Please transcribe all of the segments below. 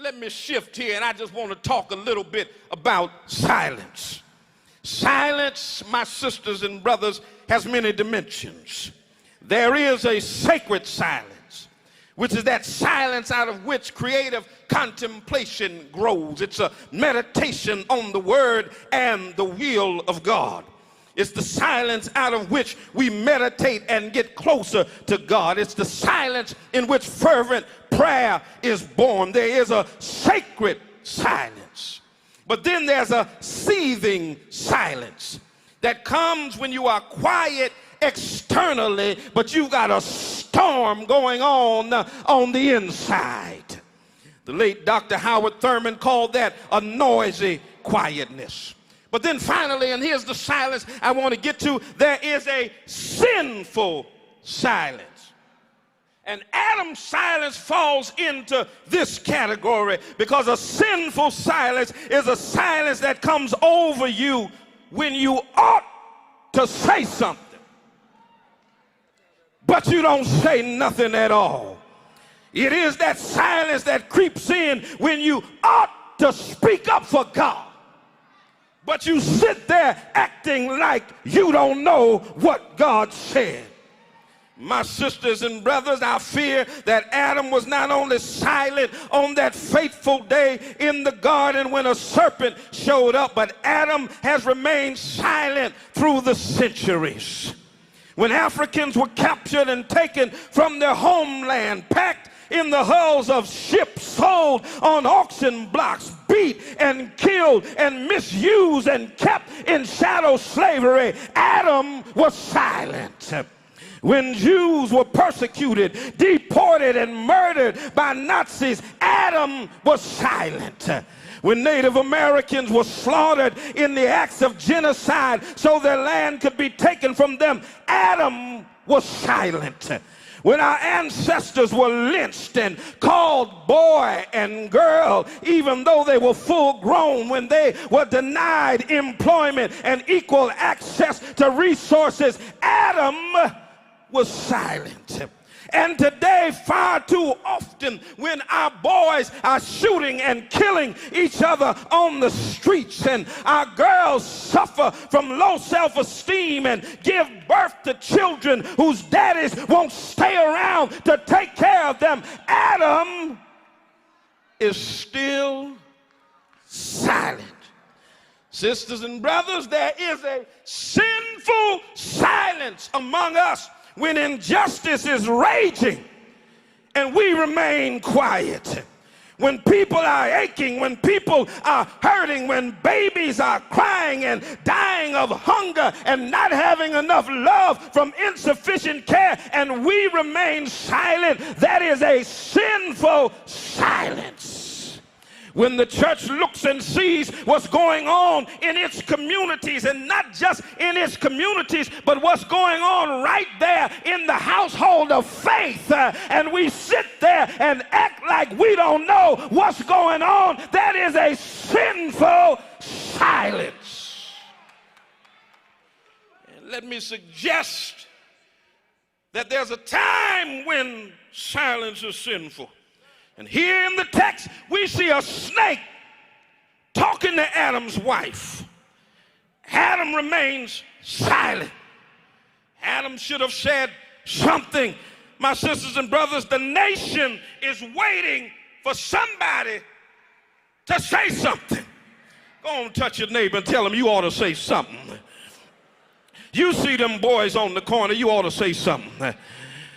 let me shift here, and I just want to talk a little bit about silence. Silence, my sisters and brothers, has many dimensions. There is a sacred silence, which is that silence out of which creative contemplation grows. It's a meditation on the word and the will of God. It's the silence out of which we meditate and get closer to God. It's the silence in which fervent prayer is born. There is a sacred silence. But then there's a seething silence that comes when you are quiet externally, but you've got a storm going on the inside. The late Dr. Howard Thurman called that a noisy quietness. But then finally, and here's the silence I want to get to, there is a sinful silence. And Adam's silence falls into this category because a sinful silence is a silence that comes over you when you ought to say something, but you don't say nothing at all. It is that silence that creeps in when you ought to speak up for God, but you sit there acting like you don't know what God said. My sisters and brothers, I fear that Adam was not only silent on that fateful day in the garden when a serpent showed up, but Adam has remained silent through the centuries. When Africans were captured and taken from their homeland, packed in the hulls of ships, sold on auction blocks, beat and killed and misused and kept in shadow slavery, Adam was silent. When Jews were persecuted, deported, and murdered by Nazis, Adam was silent. When Native Americans were slaughtered in the acts of genocide so their land could be taken from them, Adam was silent. When our ancestors were lynched and called boy and girl, even though they were full grown, when they were denied employment and equal access to resources, Adam was silent. And today, far too often, when our boys are shooting and killing each other on the streets, and our girls suffer from low self-esteem and give birth to children whose daddies won't stay around to take care of them, Adam is still silent. Sisters and brothers, there is a sinful silence among us when injustice is raging and we remain quiet. When people are aching, when people are hurting, when babies are crying and dying of hunger and not having enough love from insufficient care, and we remain silent, that is a sinful silence. When the church looks and sees what's going on in its communities, and not just in its communities, but what's going on right there in the household of faith, and we sit there and act like we don't know what's going on, that is a sinful silence. And let me suggest that there's a time when silence is sinful. And here in the text, we see a snake talking to Adam's wife. Adam remains silent. Adam should have said something. My sisters and brothers, the nation is waiting for somebody to say something. Go on, touch your neighbor and tell him you ought to say something. You see them boys on the corner, you ought to say something.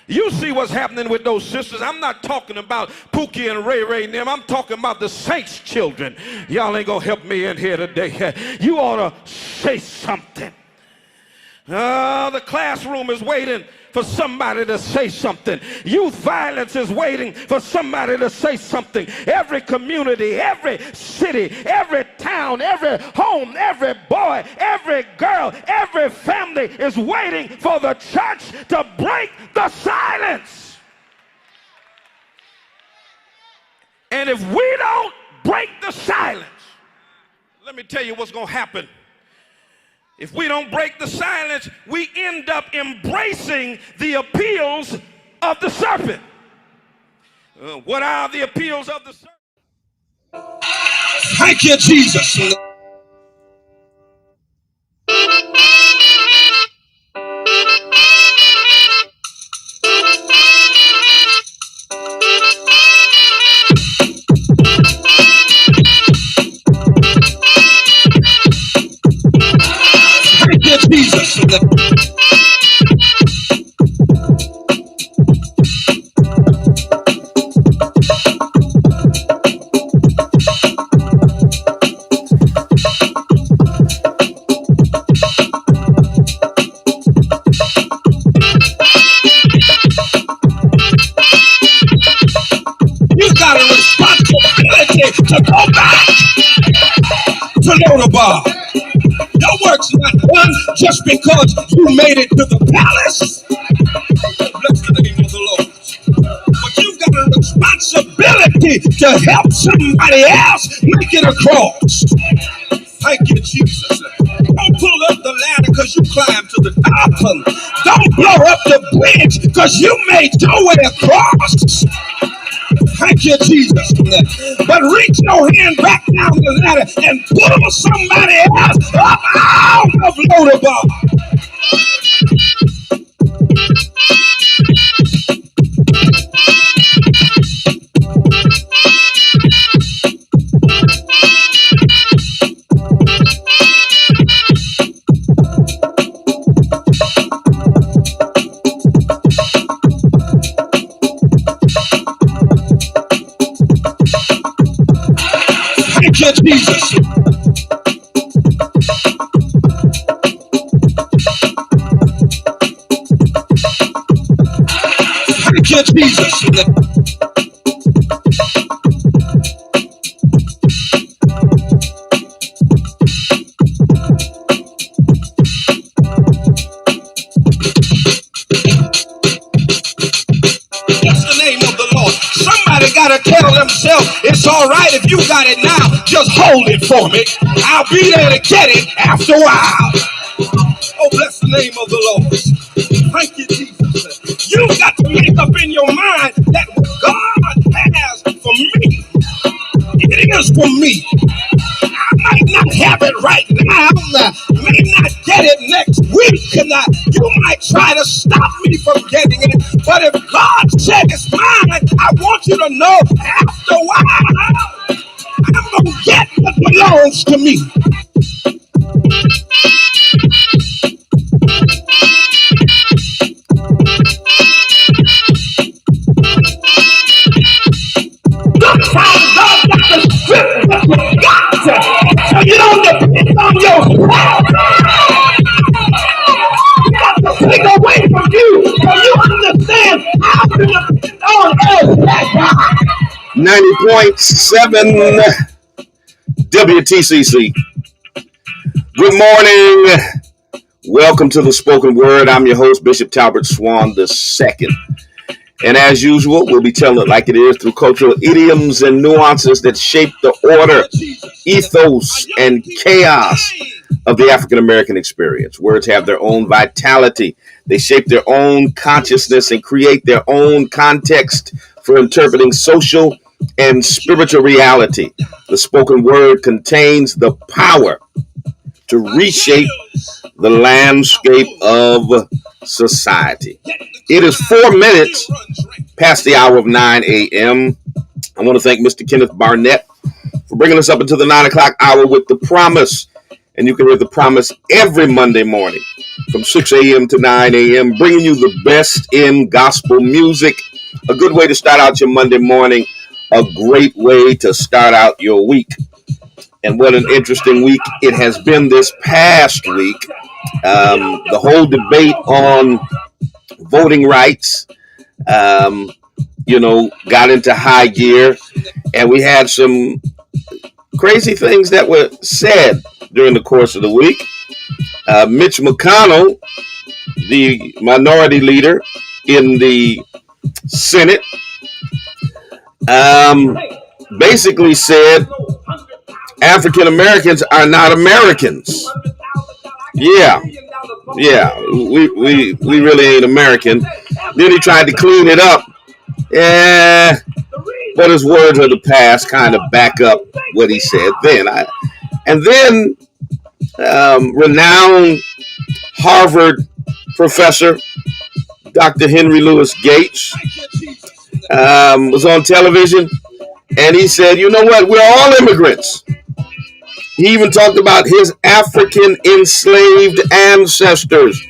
You see what's happening with those sisters. I'm not talking about Pookie and Ray Ray and them. I'm talking about the saints' children. Y'all ain't gonna help me in here today. You ought to say something. The classroom is waiting for somebody to say something. Youth violence is waiting for somebody to say something. Every community, every city, every town, every home, every boy, every girl, every family is waiting for the church to break the silence. And if we don't break the silence, let me tell you what's going to happen. If we don't break the silence, we end up embracing the appeals of the serpent. What are the appeals of the serpent? Thank you, Jesus. Thank you, Jesus. You got a responsibility to go back to Lodabar. Your work's not done just because you made it to the palace. Bless the name of the Lord. But you've got a responsibility to help somebody else make it across. Thank you, Jesus. Don't pull up the ladder because you climbed to the top. Don't blow up the bridge because you made your way across. Thank you, Jesus. But reach your hand back down the ladder and pull somebody else up out of Lodabar. Thank you, Jesus. Thank you, Jesus. Somebody gotta tell themselves it's all right if you got it now, just hold it for me. I'll be there to get it after a while. Oh, bless the name of the Lord. Thank you, Jesus. You've got to make up in your mind that what God has for me, it is for me. I might not have it right now, may not get it next week, and you might try to stop me from getting it, but if God said it's mine, I want you to know after a while, I'm going to get what belongs to me. Sometimes God got to strip what you got, so you don't depend on yourself. You got to take away from you, so you understand how to depend on us. 90.7 WTCC. Good morning. Welcome to the Spoken Word. I'm your host, Bishop Talbert Swan II. And as usual, we'll be telling it like it is through cultural idioms and nuances that shape the order, ethos, and chaos of the African American experience. Words have their own vitality. They shape their own consciousness and create their own context for interpreting social and spiritual reality. The spoken word contains the power to reshape the landscape of society. It is 4 minutes past the hour of 9 a.m. I want to thank Mr. Kenneth Barnett for bringing us up into the 9 o'clock hour with The Promise. And you can hear The Promise every Monday morning from 6 a.m. to 9 a.m., bringing you the best in gospel music. A good way to start out your Monday morning, a great way to start out your week. And what an interesting week it has been this past week. The whole debate on voting rights, got into high gear, and we had some crazy things that were said during the course of the week. Mitch McConnell, the minority leader in the Senate, basically said African Americans are not Americans. Yeah, we really ain't American. Then he tried to clean it up. Yeah, but his words of the past kind of back up what he said then. Renowned Harvard professor Dr. Henry Louis Gates was on television, and he said, "You know what? We're all immigrants." He even talked about his African enslaved ancestors.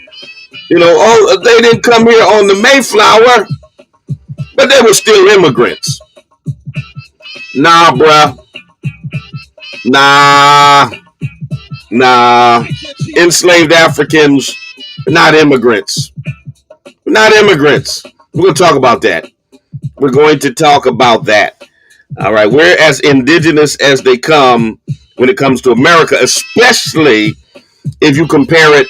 They didn't come here on the Mayflower, but they were still immigrants. Nah, bruh. Nah. Enslaved Africans are not immigrants. We're not immigrants. We're going to talk about that. We're going to talk about that. All right. We're as indigenous as they come when it comes to America, especially if you compare it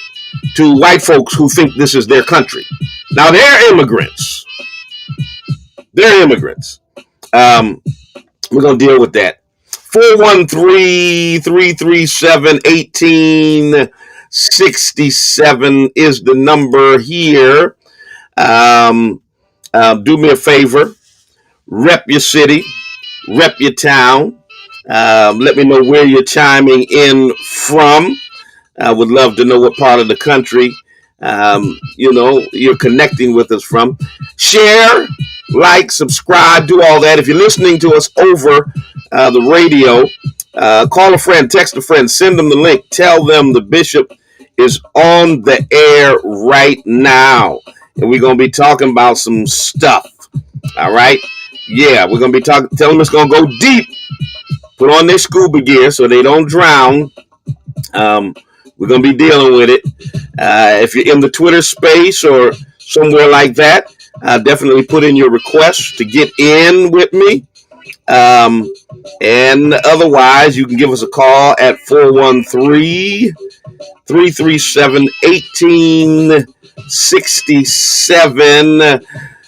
to white folks who think this is their country. Now, they're immigrants. They're immigrants. We're going to deal with that. 413-337-1867 is the number here. Do me a favor. Rep your city. Rep your town. Let me know where you're chiming in from. I would love to know what part of the country you're connecting with us from. Share, like, subscribe, do all that. If you're listening to us over the radio, call a friend, text a friend, send them the link, tell them the bishop is on the air right now. And we're going to be talking about some stuff. All right? Yeah, we're going to be tell them it's going to go deep. Put on their scuba gear so they don't drown. We're going to be dealing with it. If you're in the Twitter space or somewhere like that, definitely put in your request to get in with me. And otherwise, you can give us a call at 413-337-1867.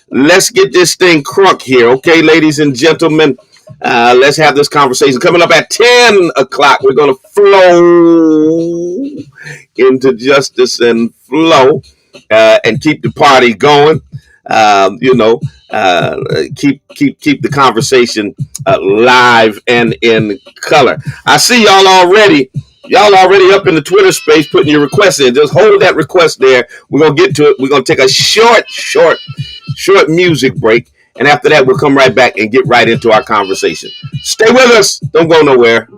Let's get this thing crunk here, okay, ladies and gentlemen? Let's have this conversation. Coming up at 10 o'clock, we're going to flow into justice and flow and keep the party going. Keep the conversation live and in color. I see y'all already. Y'all already up in the Twitter space putting your requests in. Just hold that request there. We're going to get to it. We're going to take a short music break. And after that, we'll come right back and get right into our conversation. Stay with us. Don't go nowhere.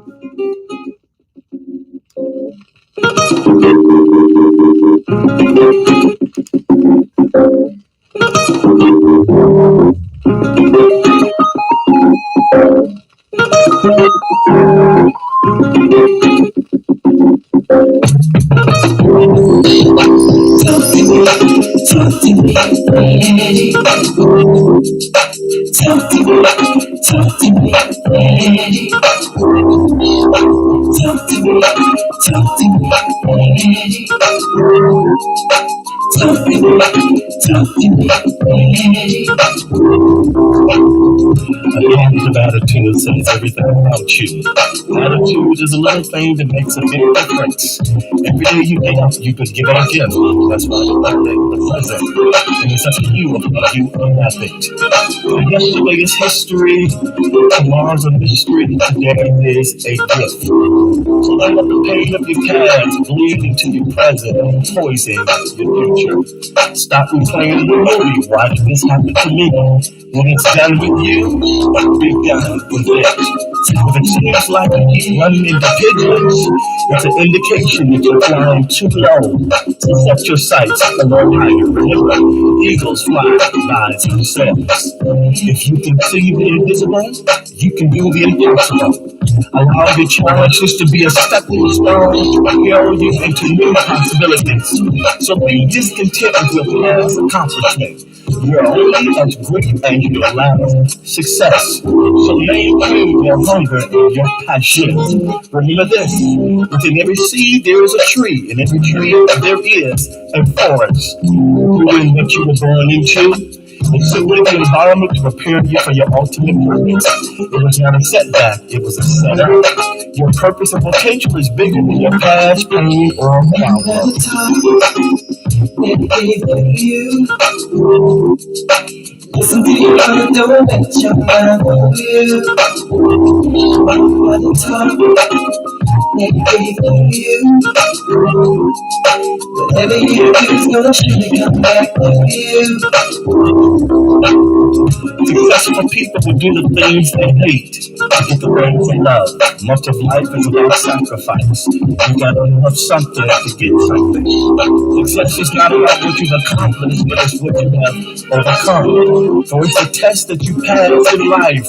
Positive attitude says everything about you. Attitude is a little thing that makes a big difference. Every day you get up, you could give it a gift. That's why the birthday, the present. And it's up to you about you unwrap it. Yesterday is history. Tomorrow's a mystery. Today is a gift. So don't let the pain of your past bleed into your present and poison your future. Stop replaying the movie. Why did this happen to me? When it's done with you, be done with it. If it seems like you keep running into pigeons, it's an indication that you're flying too low. So set your sights a little higher. Remember, eagles fly by themselves. If you can see the invisible, you can do the impossible. Allow your challenges to be a stepping stone to propel you into new possibilities. So be discontent with your past accomplishment. You're only as great as your last success. So maintain your hunger and your passion. Remember this: within every seed there is a tree, and every tree there is a forest. Doing what you were born into. Assuming the environment to prepare you for your ultimate purpose. It was not a setback, it was a setup. Your purpose and potential is bigger than your past, pain, or power. Listen to your heart, don't let your mind move you. By the time they gave to you, whatever you do is gonna surely come back to you. Successful people who do the things they hate to get the things they love. Much of life is about sacrifice. You gotta have something to get something. Success is not about what you've accomplished, but it's what you have overcome. So it's a test that you pass in life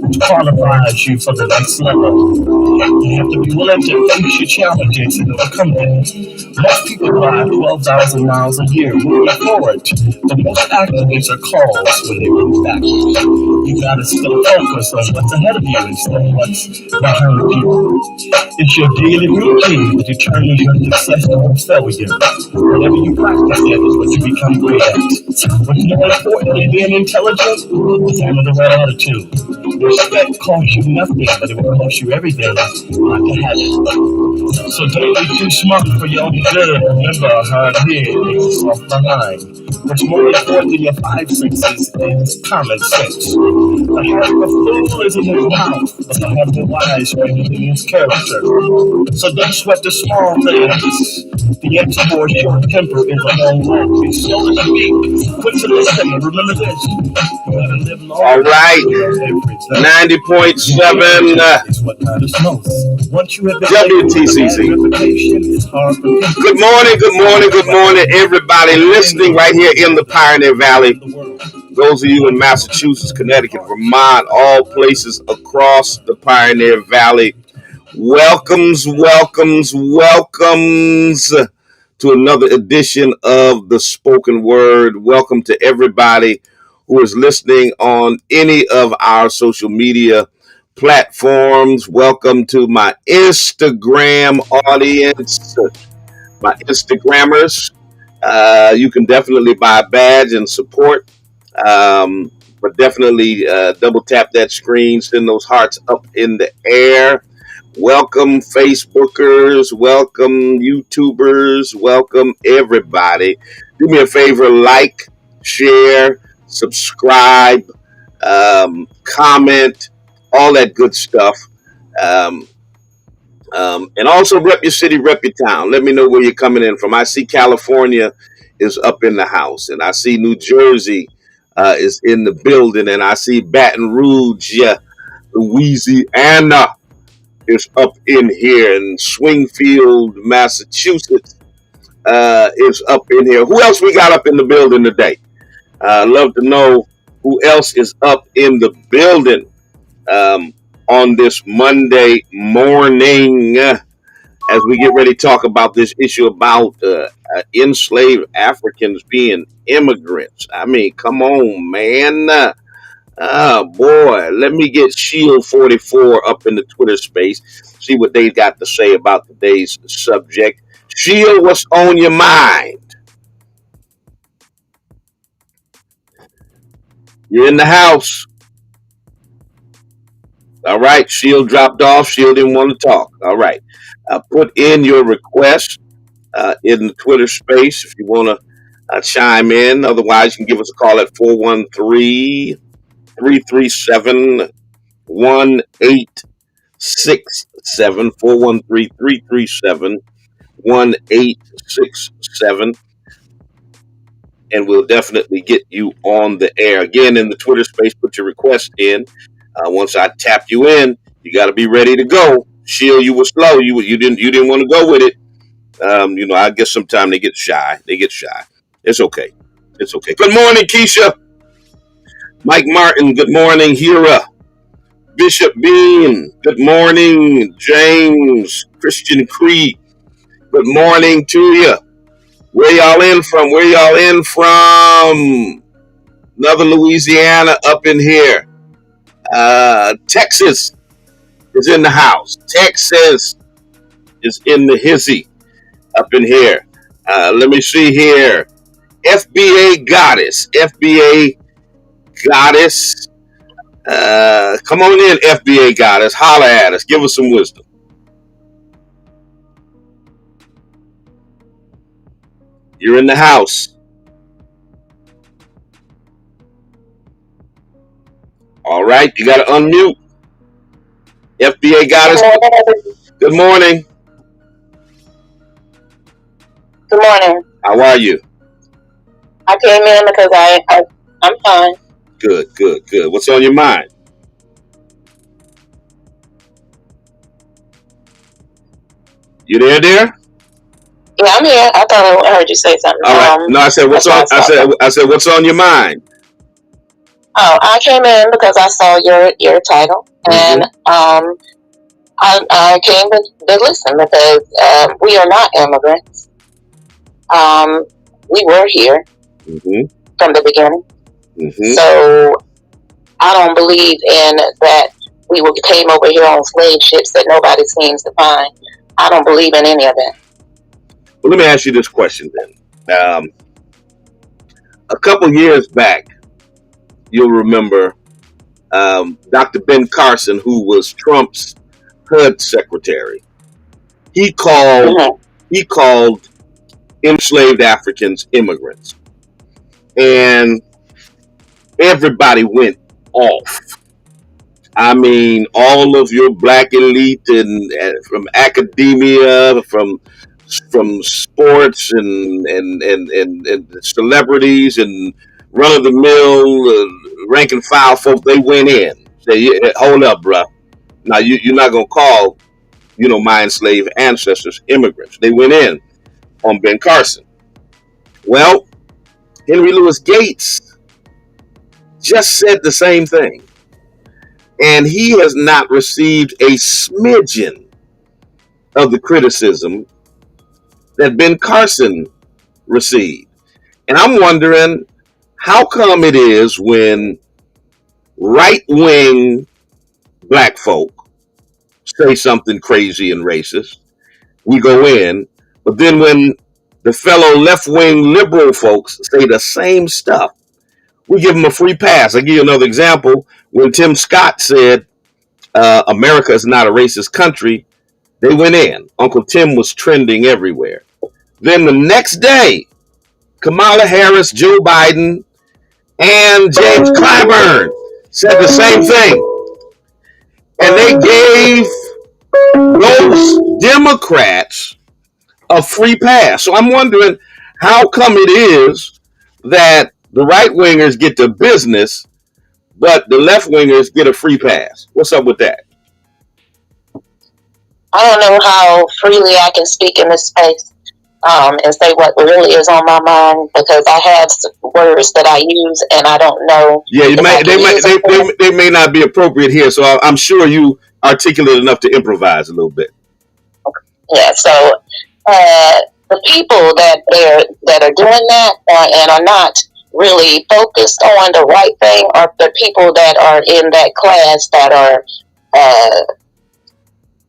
which qualifies you for the next level. You have to be willing to face your challenges and overcome them. Most people drive 12,000 miles a year moving forward, but most accidents are caused when they move backwards. You gotta still focus on what's ahead of you instead of what's behind you. It's your daily routine that determines your success or failure. Whatever you practice at is what you become great at. What's more important than being intelligent is having the right attitude. Respect costs you nothing, but it will cost you everything not to have it. So don't be too smart for your own good. Remember, a hard head makes a soft behind. What's more important than your five senses is common sense. The heart of a fool is in his mouth, but the heart of a wise man is in his character. So don't sweat the small things. The answer for a short temper is a long walk. Be slow to speak, quick to listen, and remember this. You gotta live long. All right. Every 90.7 is what matters most. Once you have been WTCC. it's hard for people. Good morning, good morning, good morning, everybody listening right here in the Pioneer Valley. Those of you in Massachusetts, Connecticut, Vermont, all places across the Pioneer Valley. Welcomes to another edition of the Spoken Word. Welcome to everybody who is listening on any of our social media platforms. Welcome to my Instagram audience, my Instagrammers. You can definitely buy a badge and support, but definitely double tap that screen, send those hearts up in the air. Welcome, Facebookers. Welcome, YouTubers. Welcome, everybody. Do me a favor, like, share, subscribe, comment, all that good stuff. Um, and also rep your city, rep your town. Let me know where you're coming in from. I see California is up in the house, and I see New Jersey is in the building, and I see Baton Rouge, Louisiana is up in here, and Springfield, Massachusetts is up in here. Who else we got up in the building today? Love to know who else is up in the building on this Monday morning as we get ready to talk about this issue about enslaved Africans being immigrants. I mean, come on, man. Oh boy, let me get Shield 44 up in the Twitter space, see what they got to say about today's subject. Shield, what's on your mind? You're in the house. All right, Shield dropped off. Shield didn't want to talk. All right. Put in your request in the Twitter space if you want to chime in. Otherwise, you can give us a call at 413 337 1867. 413 337 1867. And we'll definitely get you on the air. Again, in the Twitter space, put your request in. Once I tap you in, you got to be ready to go. Shield, you were slow. You didn't want to go with it. I guess sometimes they get shy. It's okay. It's okay. Good morning, Keisha. Mike Martin. Good morning, Hira. Bishop Bean. Good morning, James. Christian Creed. Good morning to you. Where y'all in from? Another Louisiana up in here. Texas is in the house. Texas is in the hizzy up in here. Let me see here. FBA Goddess. Come on in, FBA Goddess. Holler at us. Give us some wisdom. You're in the house. All right, you got to unmute. FBA got us. Good morning. Good morning. How are you? I came in because I'm fine. Good. What's on your mind? You there, dear? Yeah, I'm here. I thought I heard you say something. All right. No, I said what's on. I said what's on your mind. Oh, I came in because I saw your title, and I came to listen because we are not immigrants. We were here from the beginning, so I don't believe in that we came over here on slave ships that nobody seems to find. I don't believe in any of that. Well, let me ask you this question then. A couple years back, you'll remember Dr. Ben Carson, who was Trump's HUD secretary. He called enslaved Africans immigrants, and everybody went off. I mean, all of your black elite and from academia, from sports and celebrities and run of the mill rank and file folk, they went in. Say, hold up, bruh. Now you're not gonna call my enslaved ancestors immigrants. They went in on Ben Carson. Well, Henry Louis Gates just said the same thing. And he has not received a smidgen of the criticism that Ben Carson received. And I'm wondering how come it is when right-wing black folk say something crazy and racist, we go in, but then when the fellow left-wing liberal folks say the same stuff, we give them a free pass. I'll give you another example. When Tim Scott said America is not a racist country, they went in. Uncle Tim was trending everywhere. Then the next day, Kamala Harris, Joe Biden, and James Clyburn said the same thing. And they gave those Democrats a free pass. So I'm wondering how come it is that the right-wingers get the business, but the left-wingers get a free pass. What's up with that? I don't know how freely I can speak in this space and say what really is on my mind because I have words that I use and I don't know. Yeah, they may not be appropriate here, so I'm sure you articulate enough to improvise a little bit. Yeah, so the people that are doing that and are not really focused on the right thing are the people that are in that class that are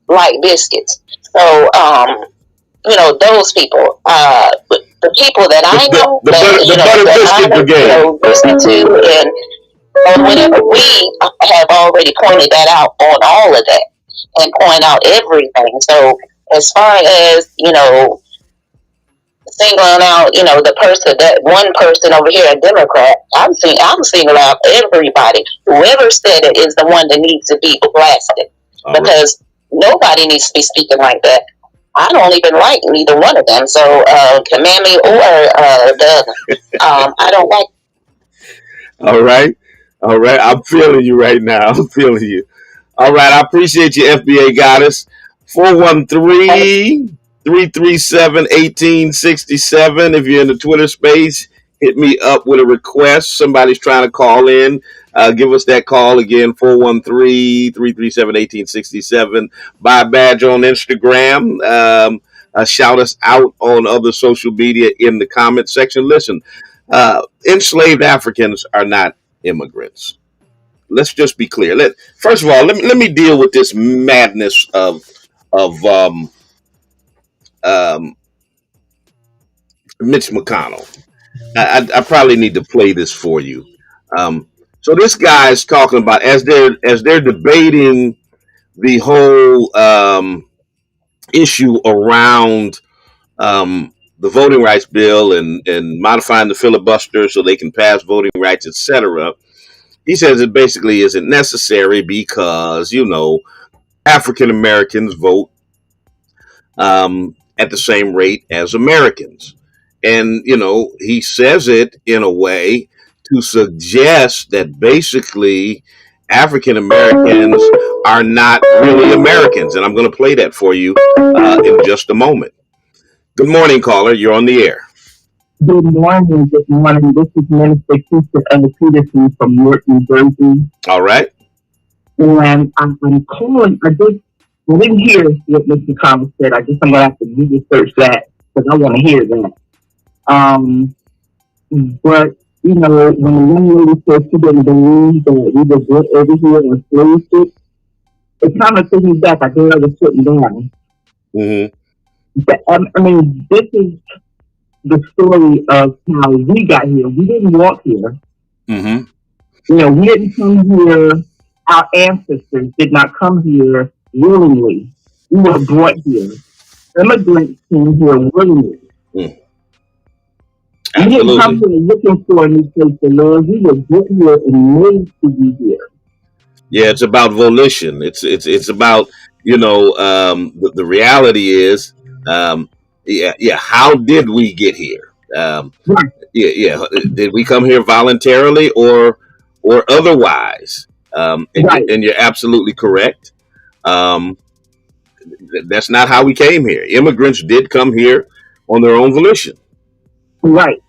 like biscuits. So, those people, the people that I know, the butter biscuit brigade, listen to, and whenever we have already pointed that out on all of that and point out everything. So, as far as singling out, the person, that one person over here, a Democrat, I'm singling out everybody. Whoever said it is the one that needs to be blasted because nobody needs to be speaking like that. I don't even like neither one of them. So, Kamami or the other, I don't like. All right. I'm feeling you right now. I'm feeling you. All right. I appreciate you, FBA Goddess. 413-337-1867. If you're in the Twitter space, hit me up with a request. Somebody's trying to call in. Give us that call again, 413-337-1867. Buy a badge on Instagram. Shout us out on other social media in the comment section. Listen, enslaved Africans are not immigrants. Let's just be clear. First of all, let me deal with this madness of Mitch McConnell. I probably need to play this for you. So this guy is talking about as they're debating the whole issue around the voting rights bill and modifying the filibuster so they can pass voting rights, etc. He says it basically isn't necessary because, African Americans vote at the same rate as Americans. And, he says it in a way to suggest that basically African Americans are not really Americans. And I'm going to play that for you in just a moment. Good morning, caller. You're on the air. Good morning. Good morning. This is Minister Keisha Peterson from Newark, New Jersey. All right. And I'm calling. I didn't hear what Mr. Thomas said. I'm going to have to research that because I want to hear that. But, when the young lady said she didn't believe that we were good over here and slaves, it kind of took me back. I think I was sitting down. Mm-hmm. This is the story of how we got here. We didn't walk here. Mm-hmm. We didn't come here. Our ancestors did not come here willingly. We were brought here. Immigrants came here willingly. Mm. We didn't come here looking for a new place to live. We were brought here and made to be here. Yeah, it's about volition. It's about the reality is how did we get here? Right. Did we come here voluntarily or otherwise? Right. And you're absolutely correct. That's not how we came here. Immigrants did come here on their own volition. Right.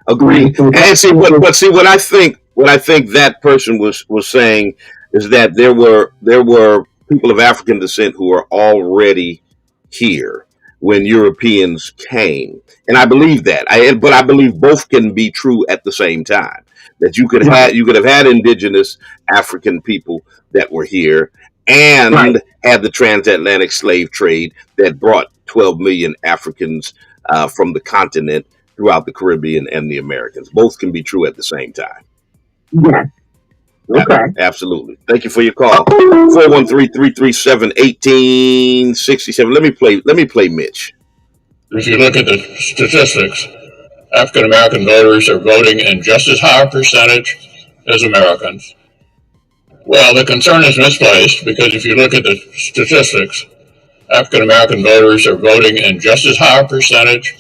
Agreed. And see what I think that person was saying is that there were people of African descent who were already here when Europeans came, and I believe that. But I believe both can be true at the same time. That you could have had indigenous African people that were here and had the transatlantic slave trade that brought 12 million Africans from the continent throughout the Caribbean and the Americans. Both can be true at the same time. Yes. Okay. Absolutely. Thank you for your call. 413-337-1867. Let me play Mitch. If you look at the statistics, African American voters are voting in just as high a percentage as Americans. Well, the concern is misplaced because if you look at the statistics, African American voters are voting in just as high a percentage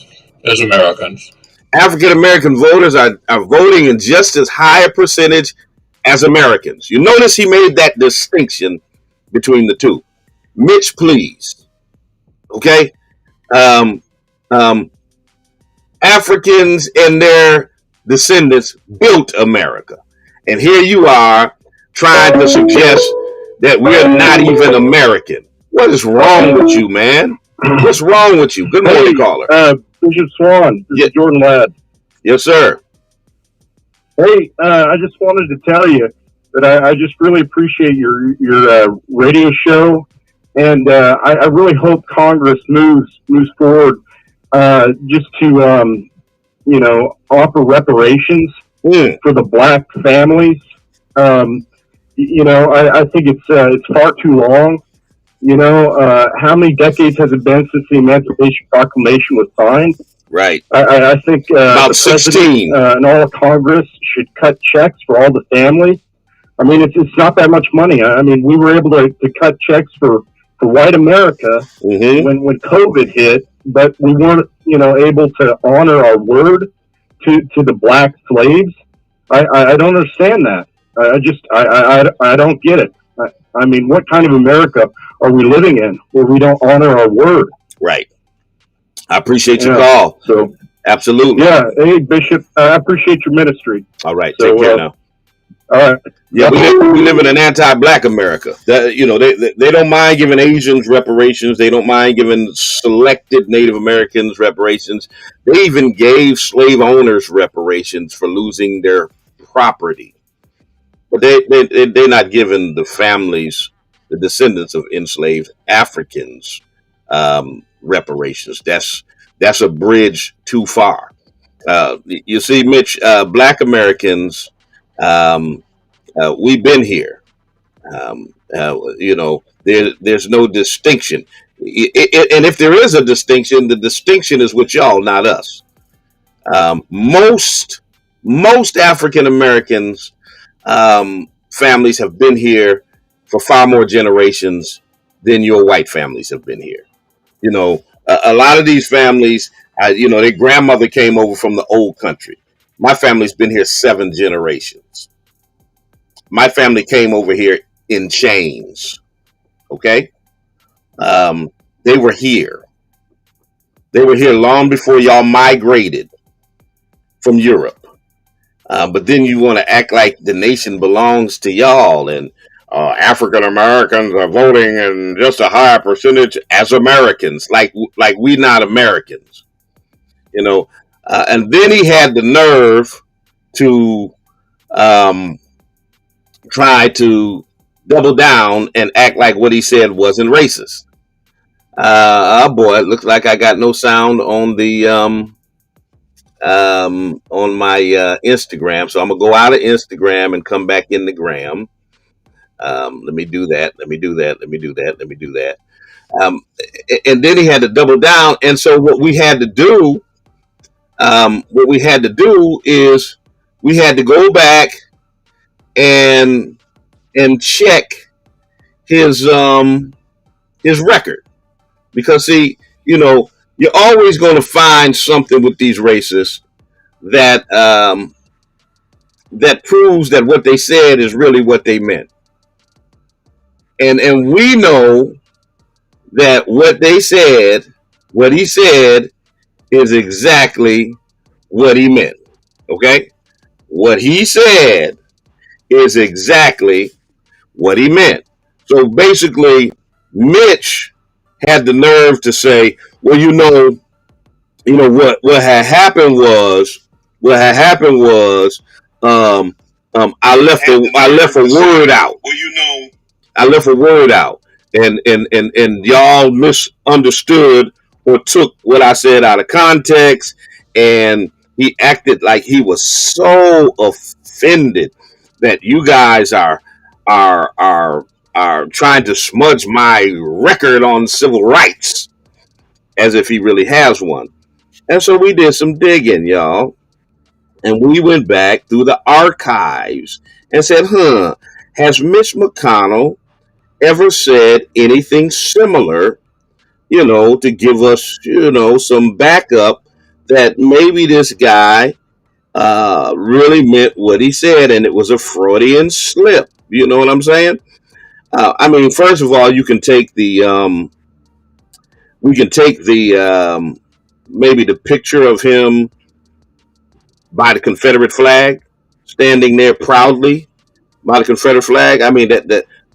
as Americans. African American voters are voting in just as high a percentage as Americans. You notice he made that distinction between the two. Mitch, please. Okay? Africans and their descendants built America. And here you are trying to suggest that we're not even American. What is wrong with you, man? What's wrong with you? Good morning, caller. Bishop Swan, this is Jordan Ladd. Yes, sir. Hey, I just wanted to tell you that I just really appreciate your radio show, and I really hope Congress moves forward just to offer reparations for the black families. I think it's far too long. How many decades has it been since the Emancipation Proclamation was signed? Right. I think about 16 and all of Congress should cut checks for all the families. I mean, it's not that much money. I mean, we were able to cut checks for white America when COVID hit, but we weren't, able to honor our word to the black slaves. I don't understand that. I don't get it. I mean, what kind of America are we living in where we don't honor our word? Right. I appreciate your call. So absolutely. Yeah. Hey, Bishop, I appreciate your ministry. All right. Take care now. All right. Yeah, we live in an anti-black America. They don't mind giving Asians reparations. They don't mind giving selected Native Americans reparations. They even gave slave owners reparations for losing their property. But they're not giving the families, the descendants of enslaved Africans, reparations. That's a bridge too far. You see, Mitch, black Americans, we've been here. There's no distinction. And if there is a distinction, the distinction is with y'all, not us. Most African Americans families have been here for far more generations than your white families have been here. You know, a lot of these families, their grandmother came over from the old country. My family's been here 7 generations. My family came over here in chains. Okay, they were here. They were here long before y'all migrated from Europe. But then you want to act like the nation belongs to y'all, and African Americans are voting in just a higher percentage as Americans, like we not Americans, you know. And then he had the nerve to um, try to double down and act like what he said wasn't racist. Boy, it looks like I got no sound on the on my Instagram. So I'm gonna go out of Instagram and come back in the gram. Let me do that. Let me do that. Let me do that. Let me do that. Um, and then he had to double down. And so what we had to do is we had to go back and check his record, because see, you're always going to find something with these racists that that proves that what they said is really what they meant. And we know that what he said is exactly what he meant. Okay? What he said is exactly what he meant. So basically, Mitch had the nerve to say, well, what had happened was I left a word out. I left a word out, and y'all misunderstood or took what I said out of context, and he acted like he was so offended that you guys are are trying to smudge my record on civil rights as if he really has one. And so we did some digging, y'all, and we went back through the archives and said, has Mitch McConnell ever said anything similar, to give us, some backup that maybe this guy really meant what he said and it was a Freudian slip? You know what I'm saying? I mean, first of all, we can take the maybe the picture of him by the Confederate flag, standing there proudly by the Confederate flag. I mean,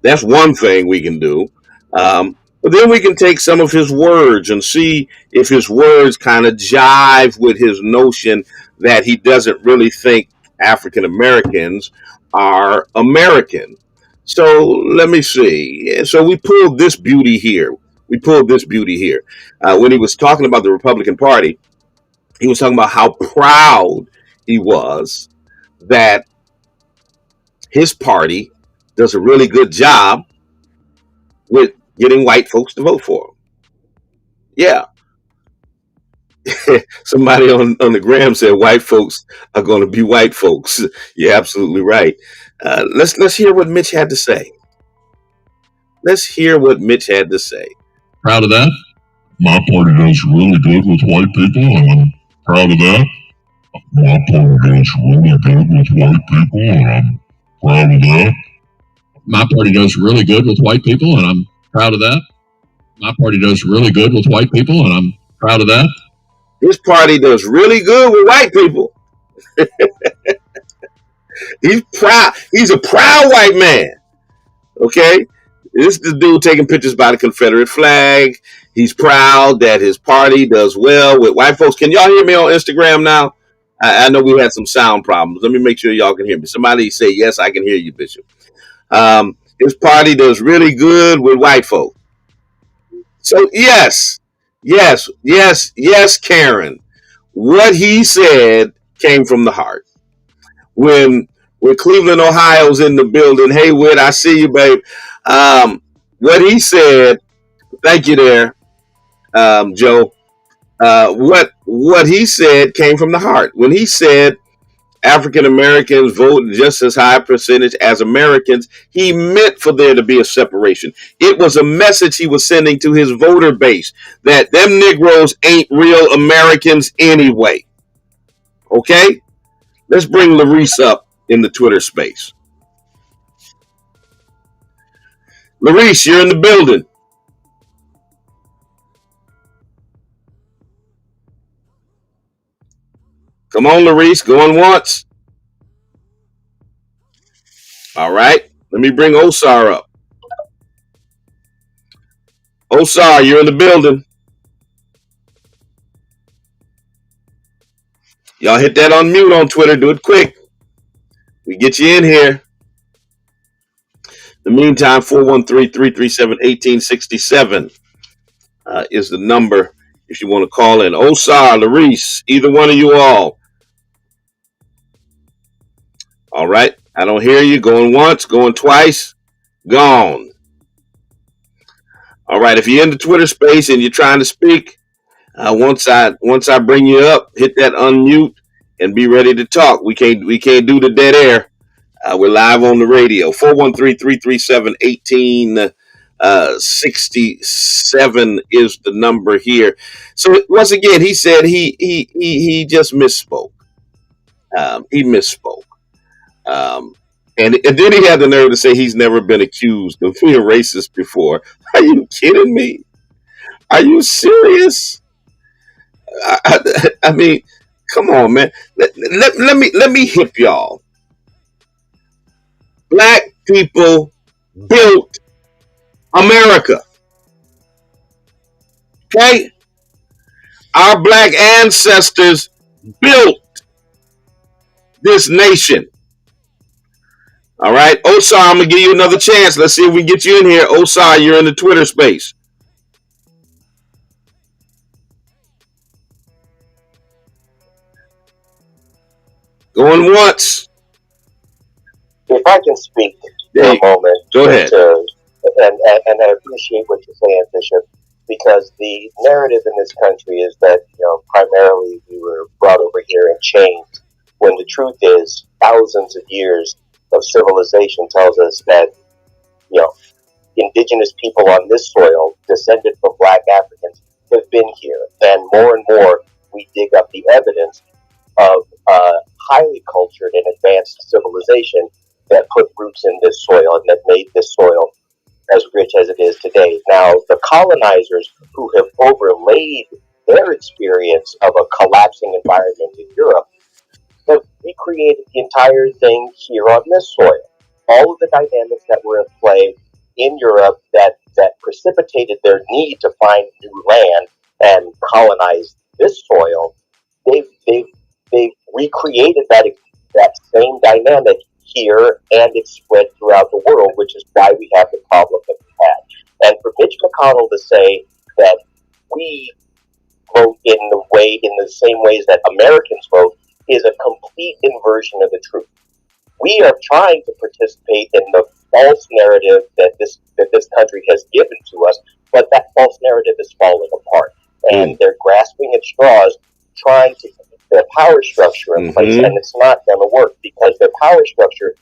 that's one thing we can do. But then we can take some of his words and see if his words kind of jive with his notion that he doesn't really think African Americans are American. So let me see. So we pulled this beauty here. When he was talking about the Republican Party, he was talking about how proud he was that his party does a really good job with getting white folks to vote for him. Yeah. Somebody on the gram said white folks are going to be white folks. You're absolutely right. Let's hear what Mitch had to say. Proud of that. My party does really good with white people, and I'm proud of that. My party does really good with white people, and I'm proud of that. My party does really good with white people, and I'm proud of that. My party does really good with white people, and I'm proud of that. His party does really good with white people. He's proud. He's a proud white man. Okay? This is the dude taking pictures by the Confederate flag. He's proud that his party does well with white folks. Can y'all hear me on Instagram now? I know we had some sound problems. Let me make sure y'all can hear me. Somebody say, yes, I can hear you, Bishop. His party does really good with white folk. So yes, Karen. What he said came from the heart. When Cleveland, Ohio's in the building, hey, Whit, I see you, babe. What he said, thank you there, Joe. What he said came from the heart. When he said African Americans vote just as high a percentage as Americans. He meant for there to be a separation. It was a message he was sending to his voter base that them Negroes ain't real Americans anyway. Okay? Let's bring Larice up in the Twitter space. Larice, you're in the building. Come on, Larice, going once. All right, let me bring Osar up. Osar, you're in the building. Y'all hit that unmute on Twitter. Do it quick. We get you in here. In the meantime, 413-337-1867 is the number if you want to call in. Osar, Larice, either one of you all. All right. I don't hear you. Going once, going twice, gone. All right. If you're in the Twitter space and you're trying to speak, once I bring you up, hit that unmute and be ready to talk. We can't do the dead air. We're live on the radio. 413-337-1867 is the number here. So once again, he said he just misspoke. He misspoke. And then he had the nerve to say he's never been accused of being racist before. Are you kidding me? Are you serious? I mean, come on, man. Let me hip y'all. Black people built America. Okay? Our black ancestors built this nation. All right, Osar, I'm going to give you another chance. Let's see if we get you in here. Osar, you're in the Twitter space. Going once. If I can speak for a moment. Go ahead. And I appreciate what you're saying, Bishop, because the narrative in this country is that, primarily we were brought over here in chains, when the truth is thousands of years of civilization tells us that, indigenous people on this soil, descended from black Africans, have been here. And more we dig up the evidence of highly cultured and advanced civilization that put roots in this soil and that made this soil as rich as it is today. Now, the colonizers who have overlaid their experience of a collapsing environment in Europe have recreated the entire thing here on this soil. All of the dynamics that were at play in Europe that precipitated their need to find new land and colonize this soil, they've recreated that same dynamic here, and it's spread throughout the world, which is why we have the problem that we had. And for Mitch McConnell to say that we vote in the same ways that Americans vote is a complete inversion of the truth. We are trying to participate in the false narrative that this country has given to us, but that false narrative is falling apart, and they're grasping at straws, trying to keep their power structure in place, and it's not going to work because their power structure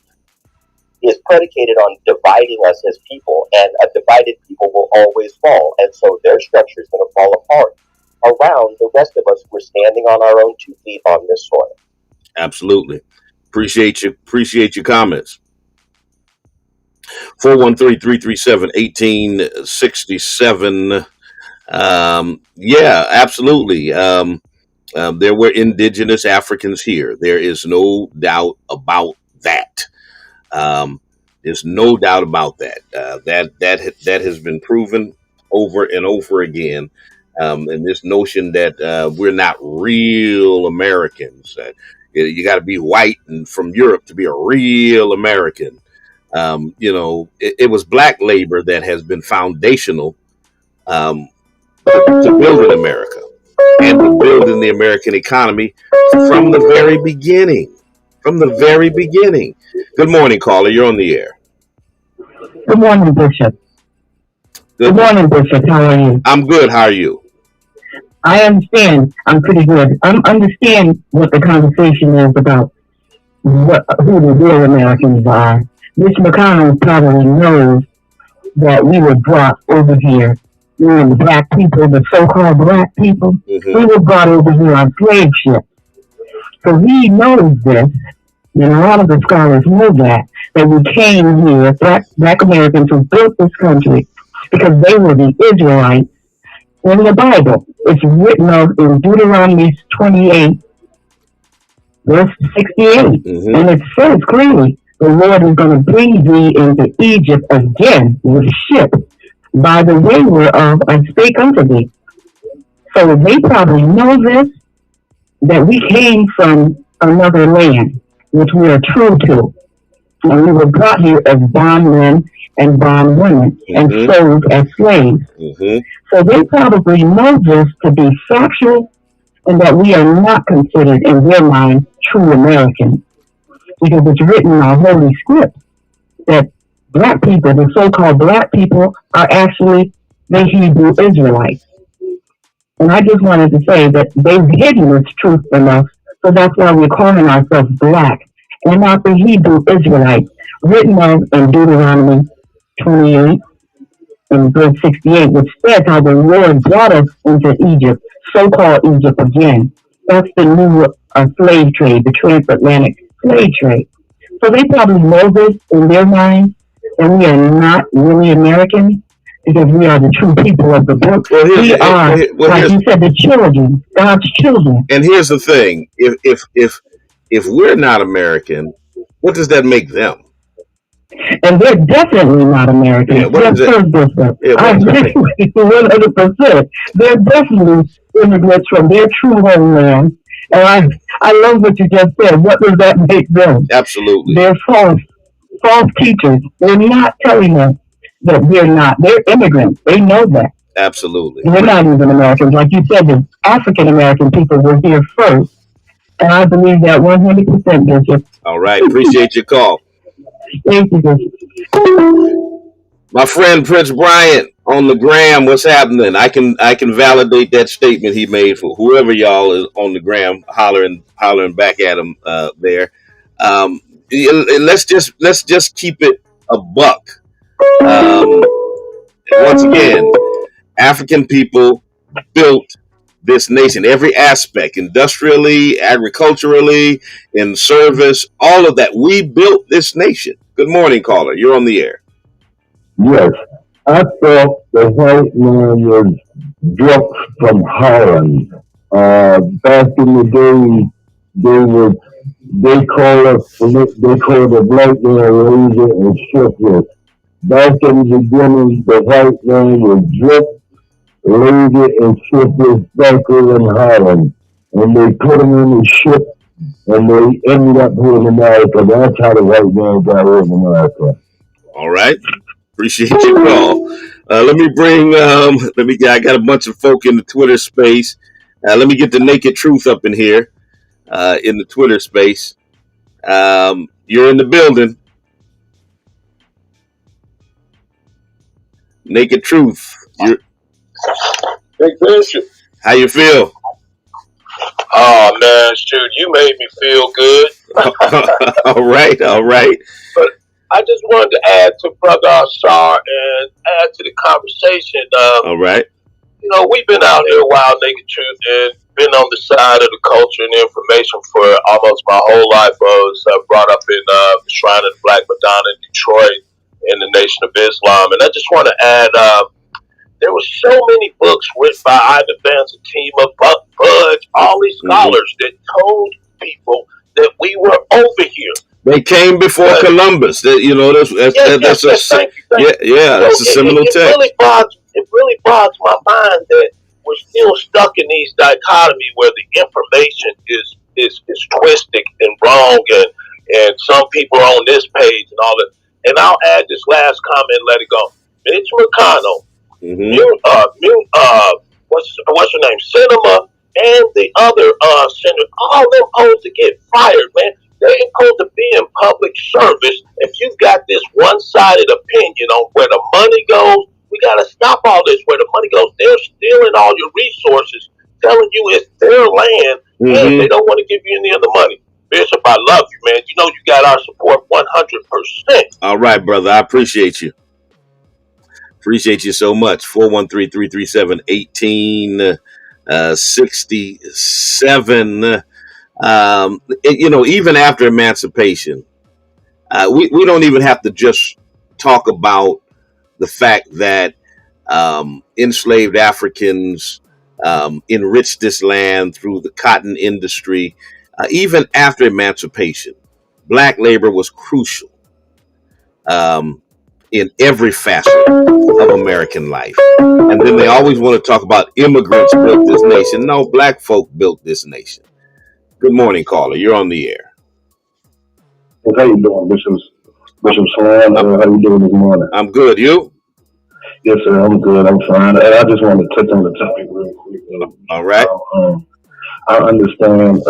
is predicated on dividing us as people, and a divided people will always fall, and so their structure is going to fall apart around the rest of us who are standing on our own 2 feet on this soil. Absolutely. Appreciate your comments. 413-337-1867. Yeah, absolutely. There were indigenous Africans here. There is no doubt about that. There's no doubt about that. That has been proven over and over again. And this notion that we're not real Americans. You got to be white and from Europe to be a real American. It was black labor that has been foundational to building America and to building the American economy from the very beginning. From the very beginning. Good morning, caller. You're on the air. Good morning, Bishop. Good morning, Bishop. How are you? I'm good. How are you? I understand. I'm pretty good. I understand what the conversation is about. who the real Americans are. Mitch McConnell probably knows that we were brought over here. The black people, the so-called black people, we were brought over here on slave ships. So he knows this, and a lot of the scholars know that we came here, black Americans who built this country, because they were the Israelites in the Bible. It's written of in Deuteronomy 28, verse 68. And it says clearly, the Lord is going to bring thee into Egypt again with ships by the way whereof I spake unto thee. So they probably know this, that we came from another land, which we are true to. And we were brought here as bondmen and bondwomen and sold as slaves. So they probably know this to be factual and that we are not considered in their mind true Americans. Because it's written in our holy script that black people, the so-called black people, are actually the Hebrew Israelites. And I just wanted to say that they've hidden this truth from us, so that's why we're calling ourselves black and not the Hebrew Israelites, written of in Deuteronomy 28 and verse 68, which says how the Lord brought us into Egypt, so-called Egypt again. That's the new slave trade, the transatlantic slave trade. So they probably know this in their minds, and we are not really Americans because we are the true people of the book. We are, like you said, the children, God's children. And here's the thing: if we're not American, what does that make them? And they're definitely not American. Yeah, what is it? I agree with you 100%. They're definitely immigrants from their true homeland. And I love what you just said. What does that make them? Absolutely. They're false teachers. They're not telling us that we're not. They're immigrants. They know that. Absolutely. We're not even Americans. Like you said, the African American people were here first. And I believe that 100%, Bishop. All right. Appreciate your call. Thank you, Bishop. My friend Prince Bryant on the gram, what's happening? I can validate that statement he made for whoever y'all is on the gram hollering back at him there. Let's just keep it a buck. Once again, African people built this nation, every aspect, industrially, agriculturally, in service, all of that. We built this nation. Good morning, caller. You're on the air. Yes, I thought the white man was dropped from Holland. Back in the day, they called the black man lazy and shiftless. Back in the beginning, the white man was dripped, lazy and shiftless back in Holland. And they put him in the ship and they ended up here in America. That's how the white man got here in America. All right. Appreciate your call. Let me bring, I got a bunch of folk in the Twitter space. Let me get the Naked Truth up in here in the Twitter space. You're in the building. Naked Truth. Hey, Bishop. How you feel? Oh, man, shoot, you made me feel good. All right. But I just wanted to add to Brother Ashar and add to the conversation. All right. You know, we've been out here a while, Naked Truth, and been on the side of the culture and information for almost my whole life. I was brought up in the Shrine of the Black Madonna in Detroit in the Nation of Islam. And I just want to add, there were so many books written by Ida Vance, Fatima, Buck Fudge, all these scholars that told people that we were over here. They came before Columbus. That's a seminal text. It really bogs my mind that we're still stuck in these dichotomy where the information is twisted and wrong, and some people are on this page and all that. And I'll add this last comment and let it go. Mitch McConnell, what's her name, Cinema, and the other senator, all them supposed to get fired, man. They ain't supposed to be in public service. If you've got this one-sided opinion on where the money goes, we got to stop all this. Where the money goes, they're stealing all your resources, telling you it's their land, and they don't want to give you any of the money. Bishop, I love you, man. You know you got our support 100%. All right, brother. I appreciate you. Appreciate you so much. 413-337-1867. Even after emancipation, we don't even have to just talk about the fact that enslaved Africans enriched this land through the cotton industry. Even after emancipation, black labor was crucial in every facet of American life. And then they always want to talk about immigrants built this nation. No, black folk built this nation. Good morning, caller. You're on the air. Well, how you doing, Bishop Swan? How you doing this morning? I'm good. You? Yes, sir. I'm good. I'm fine. I just want to touch on the topic real quick. All right. I understand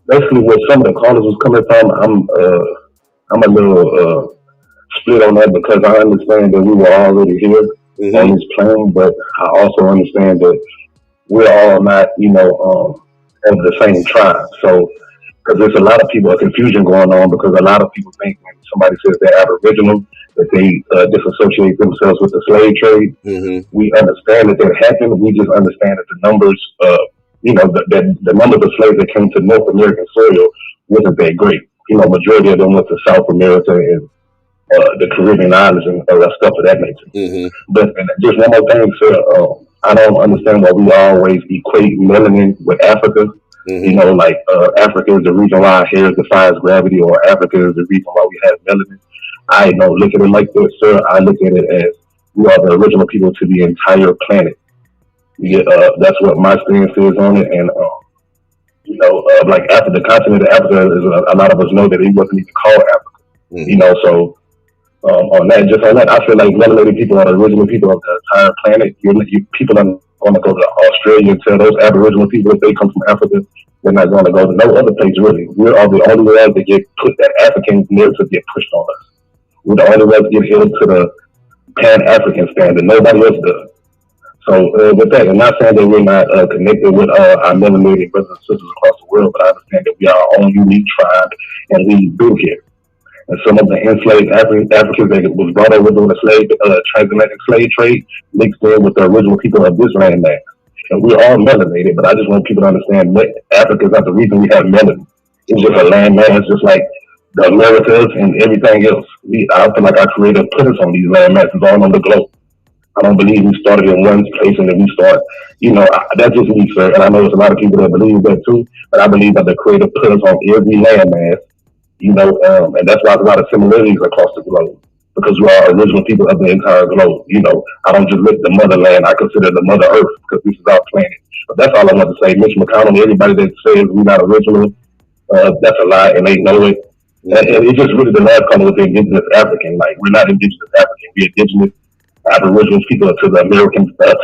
basically where some of the callers was coming from. I'm a little split on that because I understand that we were already here on this plane, but I also understand that we're all not, of the same tribe. So, because there's a lot of people, a confusion going on because a lot of people think when somebody says they're Aboriginal, that they disassociate themselves with the slave trade. We understand that happened. We just understand that the numbers, the numbers of slaves that came to North American soil wasn't that great. Majority of them went to South America and the Caribbean islands and stuff of that nature. But just one more thing, sir. I don't understand why we always equate melanin with Africa. Africa is the reason why our hair defies gravity, or Africa is the reason why we have melanin. I don't look at it like that, sir. I look at it as we are the original people to the entire planet. That's what my stance is on it. And, like after the continent of Africa, a lot of us know that it wasn't even called Africa. So on that, I feel like melanated people are the original people of the entire planet. People are going to go to Australia and tell those Aboriginal people if they come from Africa, they're not going to go to no other place, really. We are the only ones that get put, that African narrative get pushed on us. We're the only ones that get held to the Pan-African standard. Nobody else does. So with that, I'm not saying that we're not connected with our melanated brothers and sisters across the world, but I understand that we are our own unique tribe and we built here. And some of the enslaved Africans that was brought over during the transatlantic slave trade mixed in with the original people of this land mass. And we're all melanated, but I just want people to understand that Africa is not the reason we have melanin. It's just a land mass, just like the Americas and everything else. I feel like our Creator put us on these land masses all over the globe. I don't believe we started in one place and then we start, that's just me, sir. And I know there's a lot of people that believe that too, but I believe that the Creator put us on every land mass, and that's why there's a lot of similarities across the globe, because we are original people of the entire globe. I don't just look at the motherland, I consider the Mother Earth, because this is our planet. But that's all I want to say. Mitch McConnell, everybody that says we're not original, that's a lie, and they know it. And it's just really the last color with the indigenous African. Like, we're not indigenous African, we're indigenous Aboriginal people to the Americans, to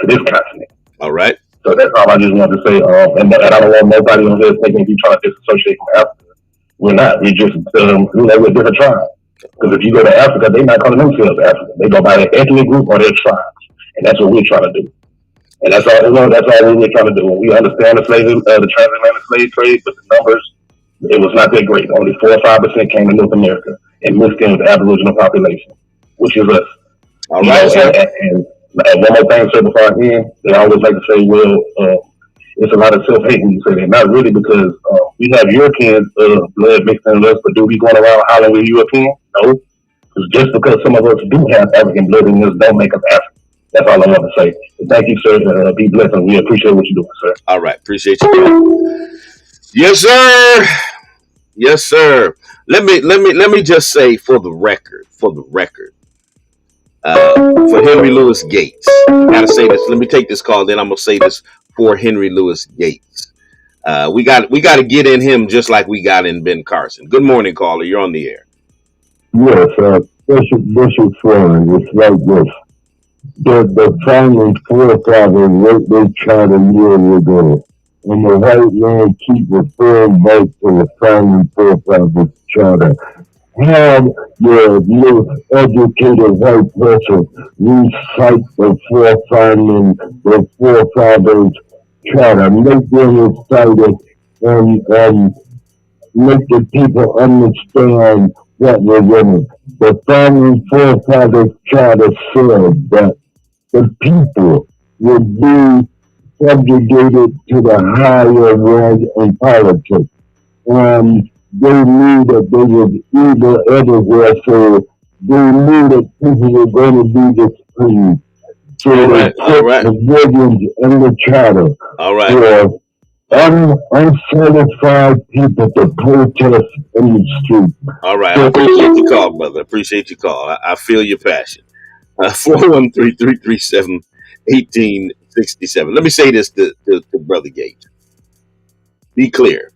this continent. All right. So that's all I just wanted to say. And I don't want nobody on here thinking we trying to disassociate from Africa. We're not. We just, we're a different tribe. Because if you go to Africa, they're not calling themselves African. They go by their ethnic group or their tribes. And that's what we're trying to do. And that's all we're trying to do. We understand the transatlantic slave trade, but the numbers, it was not that great. Only 4 or 5% came to North America and mixed in with the Aboriginal population, which is us. All right, and one more thing, sir, before I end, they always like to say, well, it's a lot of self-hate when you say that. Not really, because we have European blood mixed in us, but do we going around hollering we're European? No. Because just because some of us do have African blood in us don't make us African. That's all I want to say. Thank you, sir. Be blessed, and we appreciate what you're doing, sir. All right. Appreciate you. Yes, sir. Yes, sir. Let me just say for the record, for Henry Louis Gates. I gotta say this. Let me take this call, then I'm gonna say this for Henry Louis Gates. We got to get in him just like we got in Ben Carson. Good morning, caller. You're on the air. Yes, Bishop Swan. It's like this. The founding forefathers wrote their charter years ago, and the white man keep referring back to the founding forefathers charter. Have your new educated white person recite the forefathers charter, make them recite it and make the people understand what we're doing. The founding forefathers charter said that the people would be subjugated to the higher one in politics. And they knew that there was evil everywhere, so they knew that people were going to be displeased. So they put provisions in the charter for unsatisfied people to protest in the street. All right. I appreciate your call, brother. Appreciate your call. I feel your passion. 413-337-1867. Let me say this to Brother Gates. Be clear.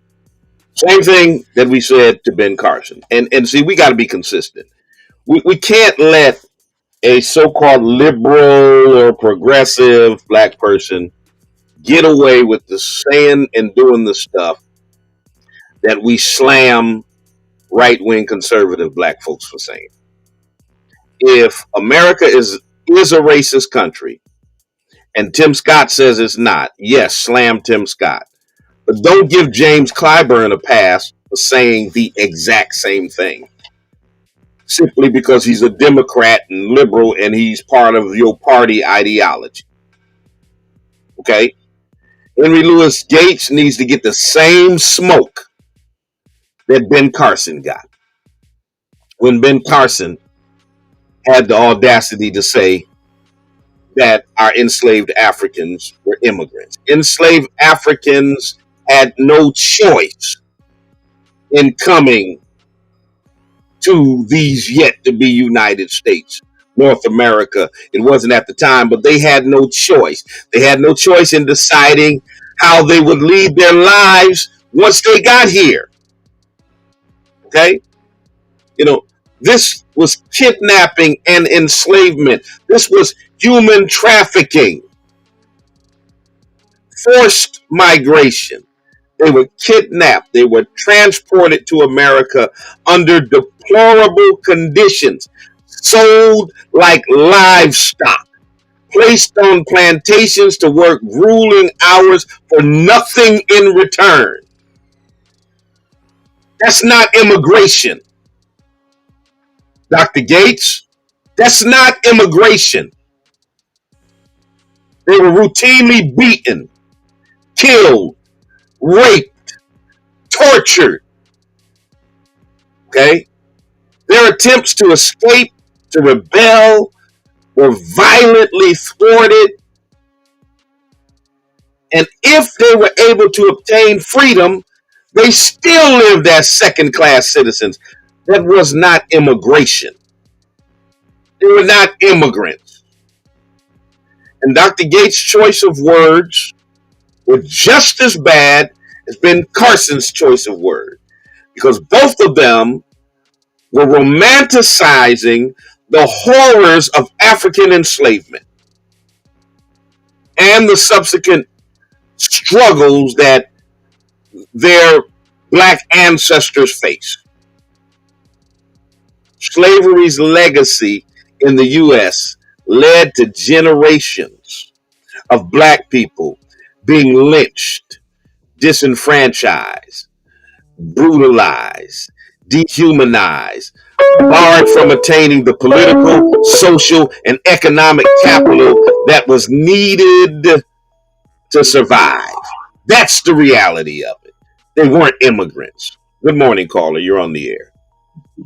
Same thing that we said to Ben Carson. And see, we got to be consistent. We can't let a so-called liberal or progressive black person get away with the saying and doing the stuff that we slam right-wing conservative black folks for saying. If America is a racist country and Tim Scott says it's not, yes, slam Tim Scott. But don't give James Clyburn a pass for saying the exact same thing. Simply because he's a Democrat and liberal and he's part of your party ideology. Okay? Henry Louis Gates needs to get the same smoke that Ben Carson got. When Ben Carson had the audacity to say that our enslaved Africans were immigrants. Enslaved Africans had no choice in coming to these yet to be United States, North America. It wasn't at the time, but they had no choice. They had no choice in deciding how they would lead their lives once they got here. Okay? This was kidnapping and enslavement. This was human trafficking. Forced migration. They were kidnapped. They were transported to America under deplorable conditions, sold like livestock, placed on plantations to work grueling hours for nothing in return. That's not immigration. Dr. Gates, that's not immigration. They were routinely beaten, killed, raped, tortured. Okay? Their attempts to escape, to rebel, were violently thwarted. And if they were able to obtain freedom, they still lived as second-class citizens. That was not immigration. They were not immigrants. And Dr. Gates' choice of words were just as bad as Ben Carson's choice of words, because both of them were romanticizing the horrors of African enslavement and the subsequent struggles that their black ancestors faced. Slavery's legacy in the U.S. led to generations of black people being lynched, disenfranchised, brutalized, dehumanized, barred from attaining the political, social, and economic capital that was needed to survive. That's the reality of it. They weren't immigrants. Good morning, caller. You're on the air.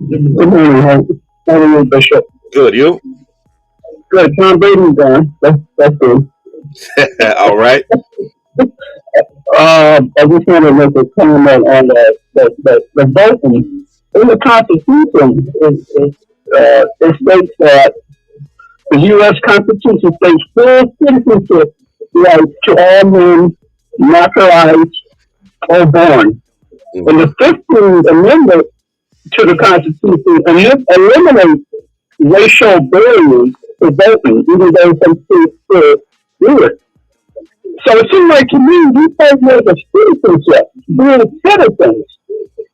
Good morning, how are you, Bishop? Good, you? Good. Tom Brady's gone. That's good. All right. I just want to make a comment on the voting. In the Constitution, it states that the U.S. Constitution states full citizenship rights to all men, naturalized or born. And the 15th Amendment to the Constitution eliminates racial barriers to voting, even though some states still do it. So it seems like to me, these folks make a citizenship, being citizens.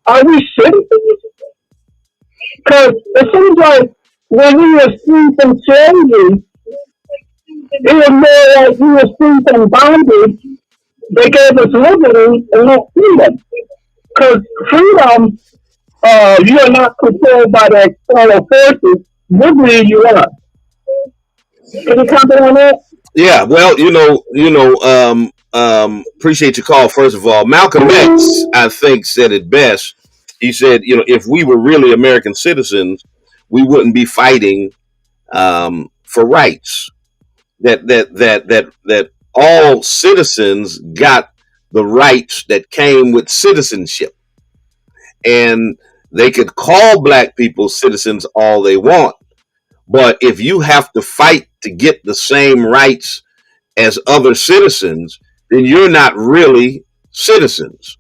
Are we citizens? Because it seems like when we were free from slavery, it was more like we were free from bondage They gave us liberty and not freedom. Because freedom, you are not controlled by the external forces. Liberty, you are. Can you comment on that? Yeah, well, appreciate your call. First of all, Malcolm X, I think, said it best. He said, if we were really American citizens, we wouldn't be fighting for rights. That all citizens got the rights that came with citizenship, and they could call black people citizens all they want, but if you have to fight to get the same rights as other citizens, then you're not really citizens.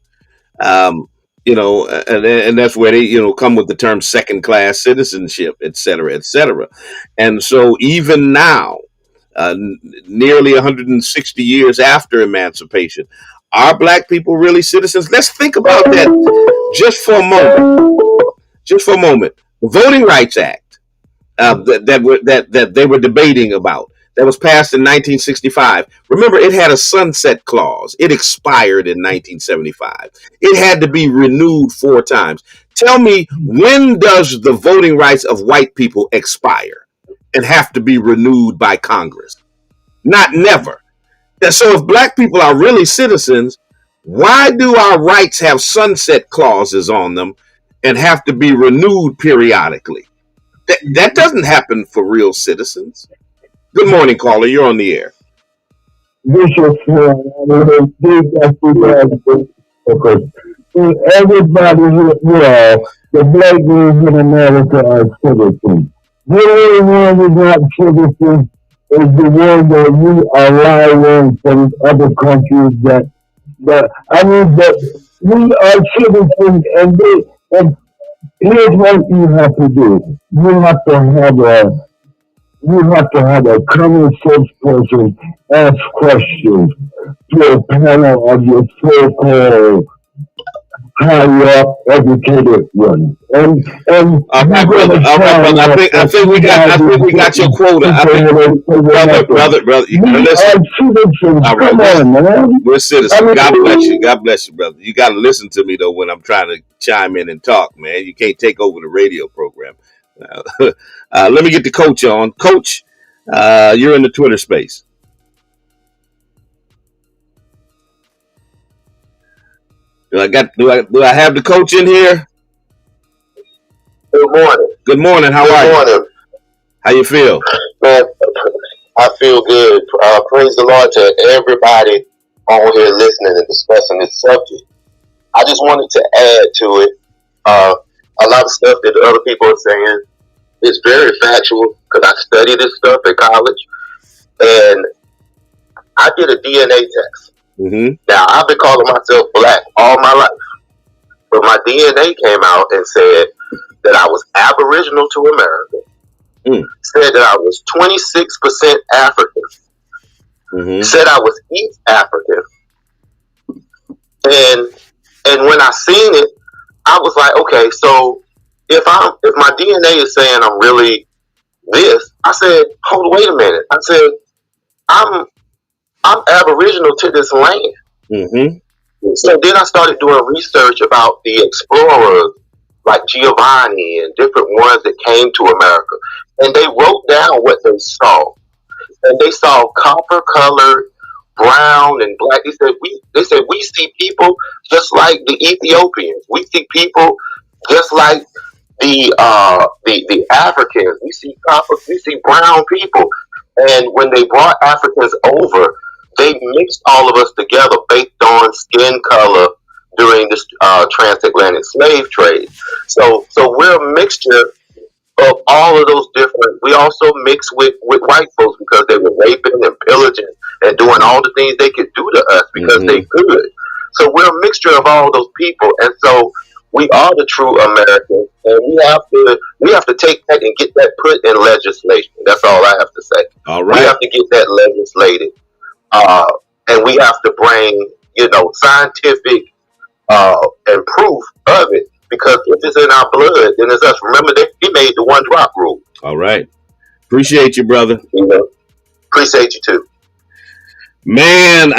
Um, and that's where they, come with the term second class citizenship, et cetera, et cetera. And so even now, nearly 160 years after emancipation, are black people really citizens? Let's think about that just for a moment. Just for a moment. The Voting Rights Act that they were debating about, that was passed in 1965. Remember, it had a sunset clause. It expired in 1975. It had to be renewed 4 times. Tell me, when does the voting rights of white people expire and have to be renewed by Congress? Not never. So if black people are really citizens, why do our rights have sunset clauses on them and have to be renewed periodically? That doesn't happen for real citizens. Good morning, caller. You're on the air. Bishop Swan, okay. Everybody here, the black men in America are citizens. The only one who's not citizens is the one that we allow in from other countries that we are citizens, and here's what you have to do. You have to have a common sense person ask questions to a panel of your so-called high up educated ones. And all right, brother. I think we got your quota. Brother, you gotta listen. All right, come on, man. We're citizens. God bless you. God bless you, brother. You got to listen to me though when I'm trying to chime in and talk, man. You can't take over the radio program. Let me get the coach on. Coach, you're in the Twitter space. Do I have the coach in here? Good morning. Good morning. How are you? Good morning. How you feel? Man, I feel good. Praise the Lord to everybody on here listening and discussing this subject. I just wanted to add to it. A lot of stuff that the other people are saying is very factual because I studied this stuff at college, and I did a DNA test. Mm-hmm. Now, I've been calling myself black all my life, but my DNA came out and said that I was Aboriginal to America, said that I was 26% African, said I was East African, and when I seen it, I was like, okay, so if my DNA is saying I'm really this, I said, hold, wait a minute. I said, I'm Aboriginal to this land. Mm-hmm. So then I started doing research about the explorers like Giovanni and different ones that came to America. And they wrote down what they saw. And they saw copper colored, brown and black. They said we see people just like the Ethiopians. We see people just like the Africans. We see copper, we see brown people. And when they brought Africans over, they mixed all of us together based on skin color during this transatlantic slave trade. So we're a mixture of all of those different. We also mix with white folks because they were raping and pillaging and doing all the things they could do to us because they could. So we're a mixture of all those people, and so we are the true Americans, and we have to take that and get that put in legislation. That's all I have to say. All right. We have to get that legislated, and we have to bring scientific and proof of it. Because if it's in our blood, then it's us. Remember, he made the 1 drop rule. All right. Appreciate you, brother. Appreciate you, too. Man,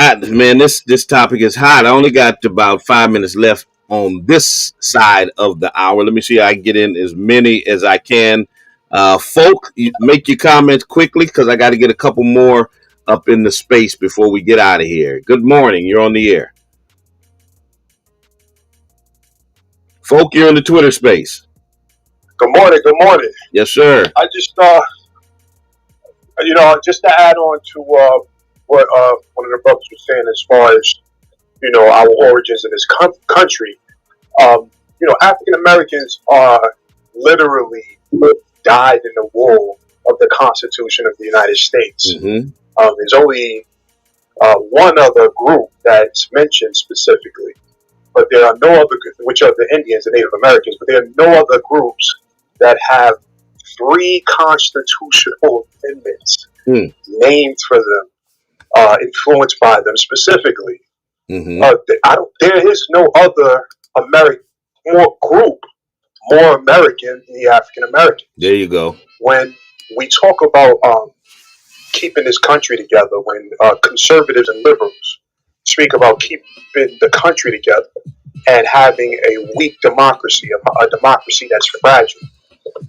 this topic is hot. I only got about 5 minutes left on this side of the hour. Let me see. I can get in as many as I can. Folk, make your comments quickly because I got to get a couple more up in the space before we get out of here. Good morning. You're on the air. Folk, you're in the Twitter space. Good morning. Good morning. Yes, sir. I just, just to add on to what one of the brothers was saying as far as, our origins in this country, African Americans are literally dyed in the wool of the Constitution of the United States. Mm-hmm. There's only one other group that's mentioned specifically, but there are no other, which are the Indians and Native Americans, but there are no other groups that have 3 constitutional amendments named for them, influenced by them specifically. Mm-hmm. There is no other group more American than the African Americans. There you go. When we talk about keeping this country together, when conservatives and liberals speak about keeping the country together and having a weak democracy, a democracy that's fragile,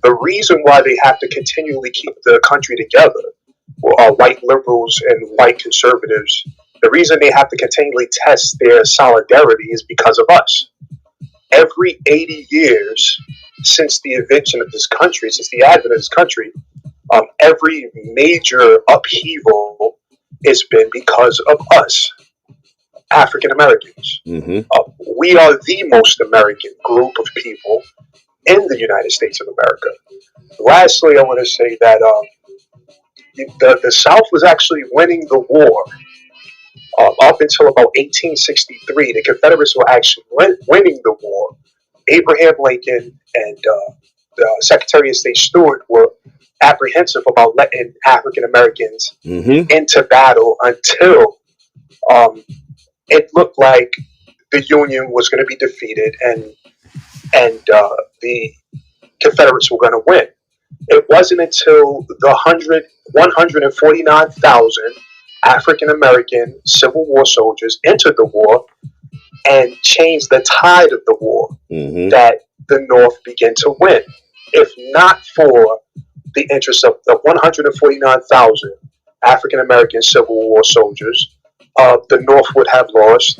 the reason why they have to continually keep the country together, white liberals and white conservatives, the reason they have to continually test their solidarity is because of us. Every 80 years since the invention of this country, since the advent of this country, every major upheaval has been because of us, African Americans. Mm-hmm. We are the most American group of people in the United States of America. Lastly, I want to say that the South was actually winning the war. Up until about 1863, the Confederates were actually winning the war. Abraham Lincoln and the Secretary of State Stewart were apprehensive about letting African Americans into battle until it looked like the Union was going to be defeated and the Confederates were going to win. It wasn't until the 149,000 African American Civil War soldiers entered the war and changed the tide of the war that the North began to win. If not for the interest of the 149,000 African American Civil War soldiers, the North would have lost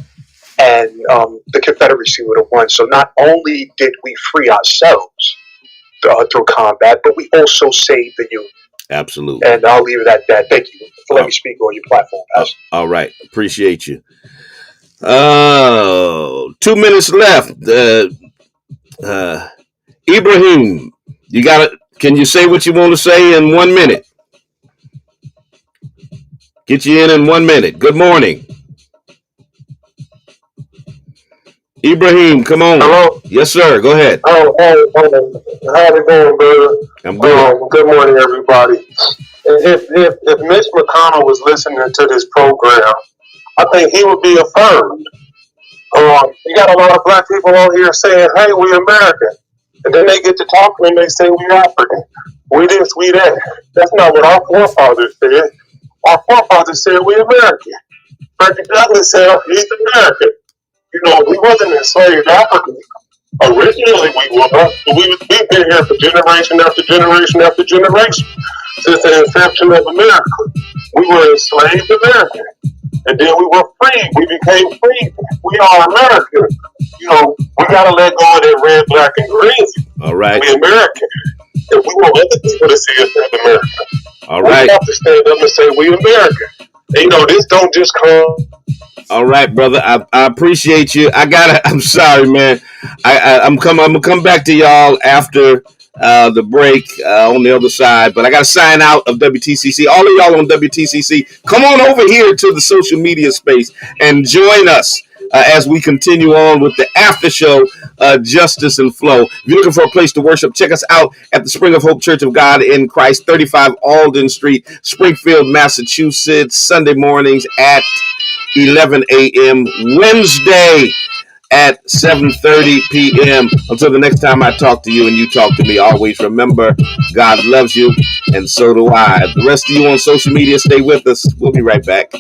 and the Confederacy would have won. So not only did we free ourselves through combat, but we also saved the Union. Absolutely. And I'll leave it at that. Thank you for letting me speak on your platform, guys. All right. Appreciate you. 2 minutes left. Ibrahim, can you say what you want to say in 1 minute? Get you in 1 minute. Good morning. Ibrahim, come on. Hello? Yes, sir. Go ahead. How's it going, brother? I'm good. Good morning, everybody. If Mitch McConnell was listening to this program, I think he would be affirmed. You got a lot of black people on here saying, hey, we American. And then they get to talking and they say we African. We this, we that. That's not what our forefathers said. Our forefathers said we American. Frederick Douglass said he's American. We wasn't enslaved Africans. Originally we were, but we've been here for generation after generation after generation. Since the inception of America. We were enslaved American. And then we were free. We became free. We are American. We got to let go of that red, black, and green. All right. We American. And we want other people to see us as American. All right. We have to stand up and say we American. And, this don't just come. All right, brother. I appreciate you. I'm sorry, man. I'm gonna come back to y'all after the break on the other side, but I got to sign out of WTCC. All of y'all on WTCC, come on over here to the social media space and join us as we continue on with the after show, Justice and Flow. If you're looking for a place to worship, check us out at the Spring of Hope Church of God in Christ, 35 Alden Street, Springfield, Massachusetts, Sunday mornings at 11 a.m. Wednesday at 7:30 p.m. Until the next time I talk to you and you talk to me, always remember God loves you and so do I. The rest of you on social media, stay with us. We'll be right back.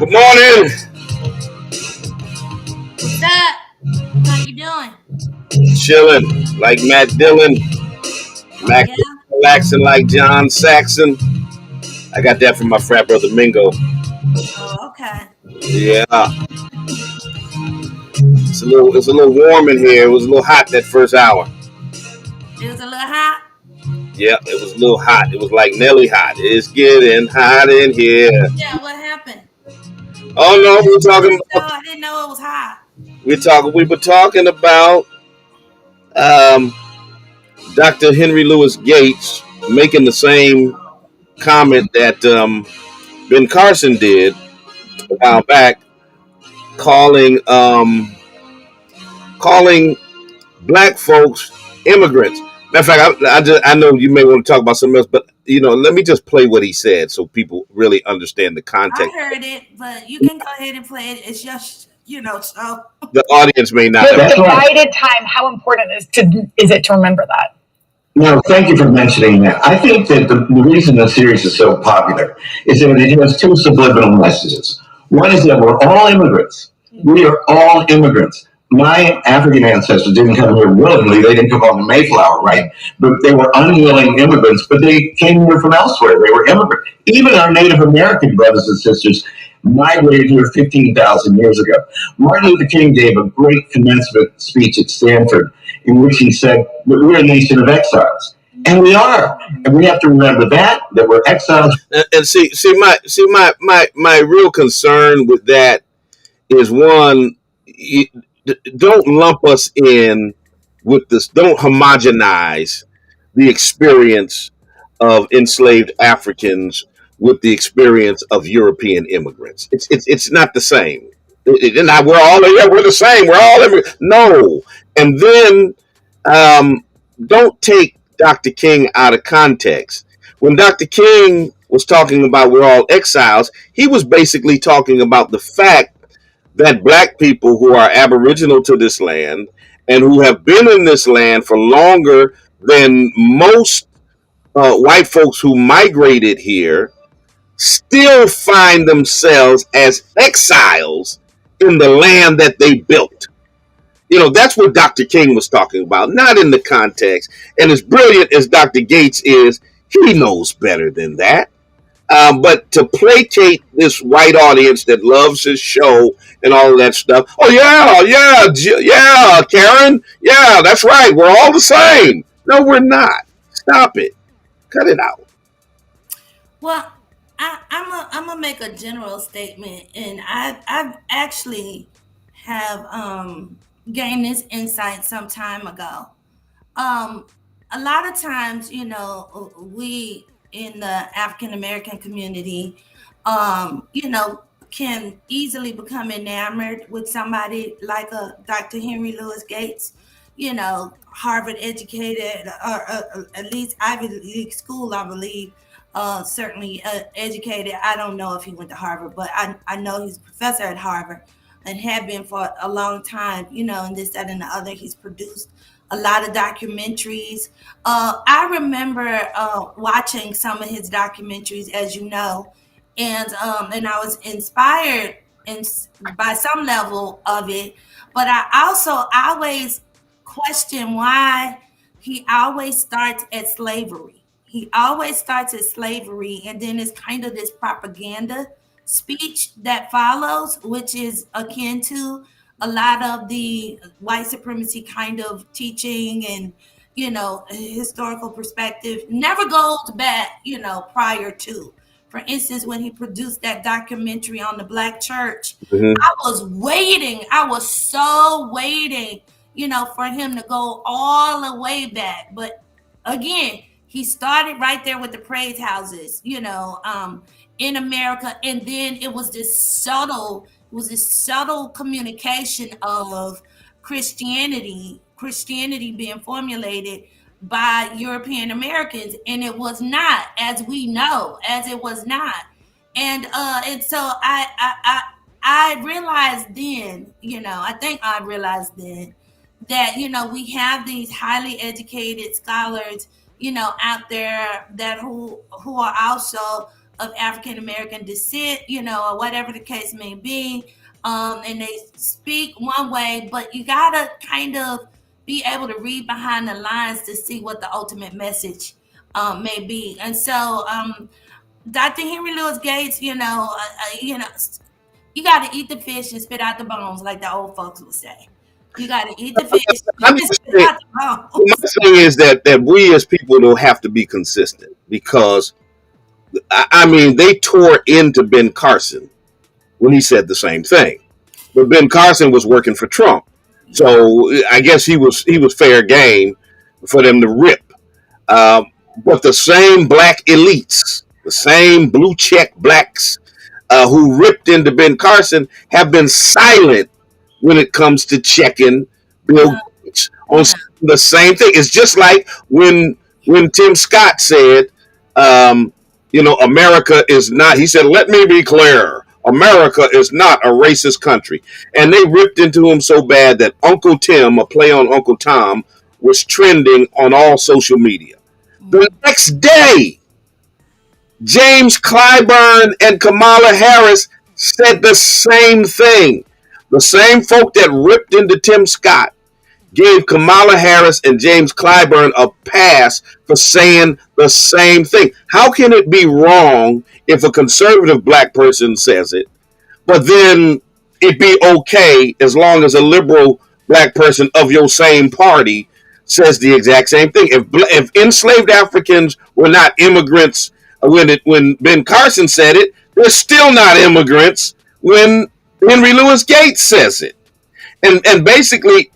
Good morning. What's up? How you doing? Chilling like Matt Dillon. Oh Mac yeah. relaxing like John Saxon. I got that from my frat brother Mingo. Oh okay. Yeah, it's a little warm in here. It was a little hot that first hour. It was a little hot. Yeah, it was a little hot. It was like Nelly hot. It's getting hot in here. Yeah. What happened? Oh What no, happened we're to talking it though? about I didn't know it was hot. we were talking about um, Dr. Henry Louis Gates making the same comment that Ben Carson did a while back, calling calling black folks immigrants. Matter of fact, I know you may want to talk about something else, but let me just play what he said so people really understand the I context. heard it, but you can go ahead and play it. It's just so. The audience may not With have. the guided time, how important is it to remember that? No, thank you for mentioning that. I think that the reason the series is so popular is that it has two subliminal messages. One is that we're all immigrants. We are all immigrants. My African ancestors didn't come here willingly. They didn't come on the Mayflower, right? But they were unwilling immigrants, but they came here from elsewhere. They were immigrants. Even our Native American brothers and sisters migrated here 15,000 years ago. Martin Luther King gave a great commencement speech at Stanford in which he said that we're a nation of exiles. And we are. And we have to remember that we're exiles. And my real concern with that is one, don't lump us in with this. Don't homogenize the experience of enslaved Africans with the experience of European immigrants. It's not the same. We're all we're the same. We're all immigrants. No, and then don't take Dr. King out of context. When Dr. King was talking about we're all exiles, he was basically talking about the fact that black people who are aboriginal to this land and who have been in this land for longer than most white folks who migrated here still find themselves as exiles in the land that they built. That's what Dr. King was talking about, not in the context. And as brilliant as Dr. Gates is, he knows better than that. But to placate this white audience that loves his show and all of that stuff, oh yeah, Karen, yeah, that's right, we're all the same. No, we're not. Stop it. Cut it out. Well, I'm gonna make a general statement, and I've actually have gained this insight some time ago. Um, a lot of times, we in the African American community, can easily become enamored with somebody like a Dr. Henry Louis Gates, Harvard educated, or at least Ivy League school, I believe. Certainly educated. I don't know if he went to Harvard, but I know he's a professor at Harvard and had been for a long time, and this, that, and the other. He's produced a lot of documentaries. I remember watching some of his documentaries, as you know, and I was inspired in, by some level of it. But I also always question why he always starts at slavery. He always starts at slavery, and then it's kind of this propaganda speech that follows, which is akin to a lot of the white supremacy kind of teaching and historical perspective never goes back prior to, for instance, when he produced that documentary on the black church. Mm-hmm. I was so waiting for him to go all the way back, but again, he started right there with the praise houses, in America, and then it was this subtle communication of Christianity being formulated by European Americans, and it was not, as we know, as it was not. And so I realized then, I think I realized then that we have these highly educated scholars out there that who are also of African American descent, or whatever the case may be. And they speak one way, but you gotta kind of be able to read behind the lines to see what the ultimate message may be. And so, Dr. Henry Louis Gates, you got to eat the fish and spit out the bones, like the old folks would say. You got to eat the fish I'm and just spit saying, out the my bones. thing is that we as people don't have to be consistent because I mean they tore into Ben Carson when he said the same thing, but Ben Carson was working for Trump, so I guess he was fair game for them to rip. Um, but the same black elites, the same blue check blacks who ripped into Ben Carson have been silent when it comes to checking Bill Yeah, Gates on yeah. the same thing. It's just like when Tim Scott said, America is not. He said, "Let me be clear. America is not a racist country," and they ripped into him so bad that Uncle Tim, a play on Uncle Tom, was trending on all social media. The next day, James Clyburn and Kamala Harris said the same thing. The same folk that ripped into Tim Scott gave Kamala Harris and James Clyburn a pass for saying the same thing. How can it be wrong if a conservative black person says it, but then it be okay as long as a liberal black person of your same party says the exact same thing? If enslaved Africans were not immigrants when Ben Carson said it, they're still not immigrants when Henry Louis Gates says it. And basically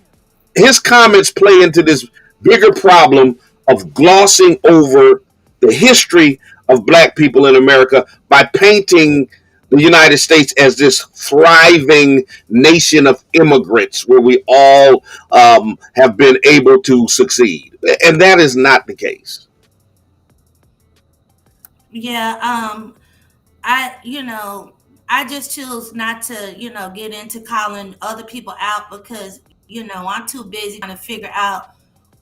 his comments play into this bigger problem of glossing over the history of black people in America by painting the United States as this thriving nation of immigrants where we all have been able to succeed. And that is not the case. Yeah, I just choose not to, get into calling other people out because, I'm too busy trying to figure out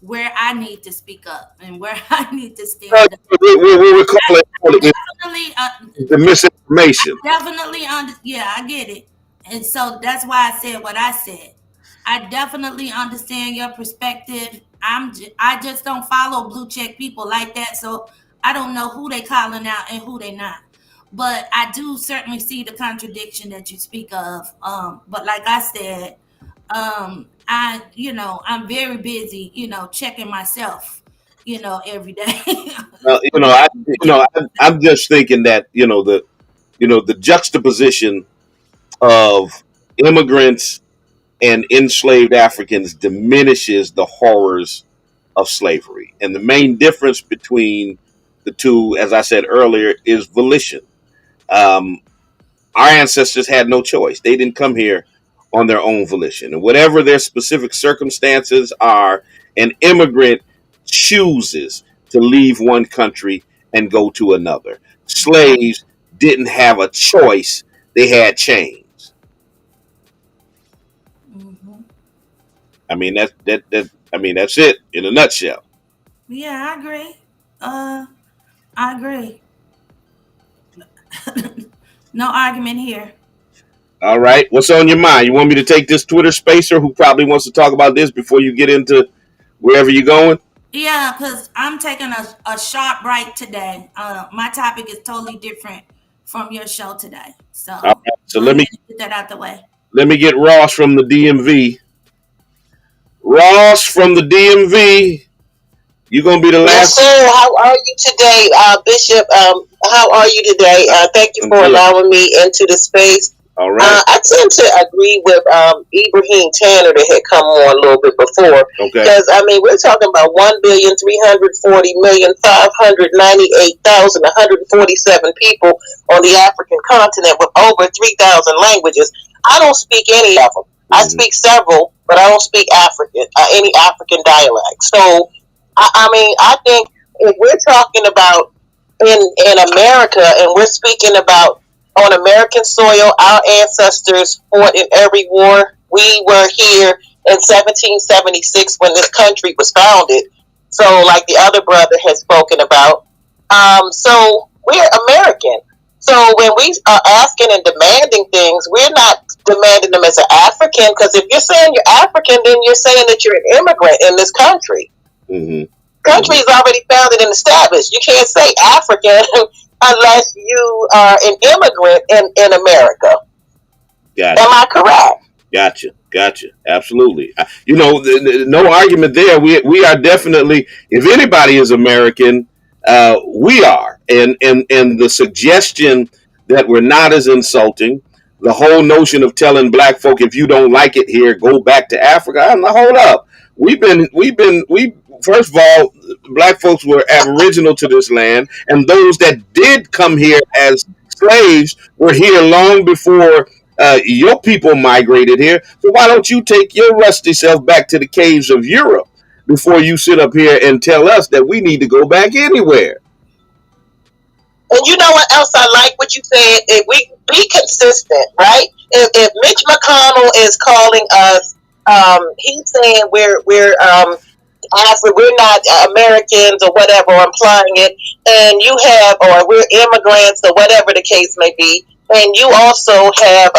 where I need to speak up and where I need to stand up. We call it Definitely, the misinformation. definitely yeah, I get it. And so that's why I said what I said. I definitely understand your perspective. I just don't follow blue check people like that, so I don't know who they calling out and who they not. But I do certainly see the contradiction that you speak of. But like I said, I'm very busy, checking myself, every day. Uh, you know, I, I'm just thinking that the juxtaposition of immigrants and enslaved Africans diminishes the horrors of slavery. And the main difference between the two, as I said earlier, is volition. Um, our ancestors had no choice. They didn't come here on their own volition. And whatever their specific circumstances are, an immigrant chooses to leave one country and go to another. Slaves didn't have a choice, they had chains. Mhm. That's it in a nutshell. Yeah, I agree. I agree. No argument here. All right. What's on your mind? You want me to take this Twitter spacer who probably wants to talk about this before you get into wherever you're going? Yeah, because I'm taking a sharp break today. My topic is totally different from your show today. So All right. So go ahead and get that out the way. let me get Ross from the DMV. Ross from the DMV. You're gonna be the Yes, last. sir. How are you today, Bishop? How are you today? Thank you for allowing me into the space. All right. I tend to agree with Ibrahim Tanner that had come on a little bit before. Okay. Because, we're talking about 1,340,598,147 people on the African continent with over 3,000 languages. I don't speak any of them. I speak several, but I don't speak any African dialect. So, I think if we're talking about in America and we're speaking about on American soil, our ancestors fought in every war. We were here in 1776 when this country was founded. So, like the other brother has spoken about, so we're American. So when we are asking and demanding things, we're not demanding them as an African, because if you're saying you're African, then you're saying that you're an immigrant in this country. Mm-hmm. Country is already founded and established. You can't say African unless you are an immigrant in America. Gotcha. Am I correct? Gotcha. Absolutely. No argument there. We are definitely, if anybody is American, we are. And the suggestion that we're not as insulting, the whole notion of telling black folk, if you don't like it here, go back to Africa. Hold up. We first of all, black folks were aboriginal to this land, and those that did come here as slaves were here long before your people migrated here. So why don't you take your rusty self back to the caves of Europe before you sit up here and tell us that we need to go back anywhere? And you know what else I like what you said? If we be consistent, right? If Mitch McConnell is calling us, he's saying we're not Americans or whatever, or implying it, and you have, or we're immigrants or whatever the case may be, and you also have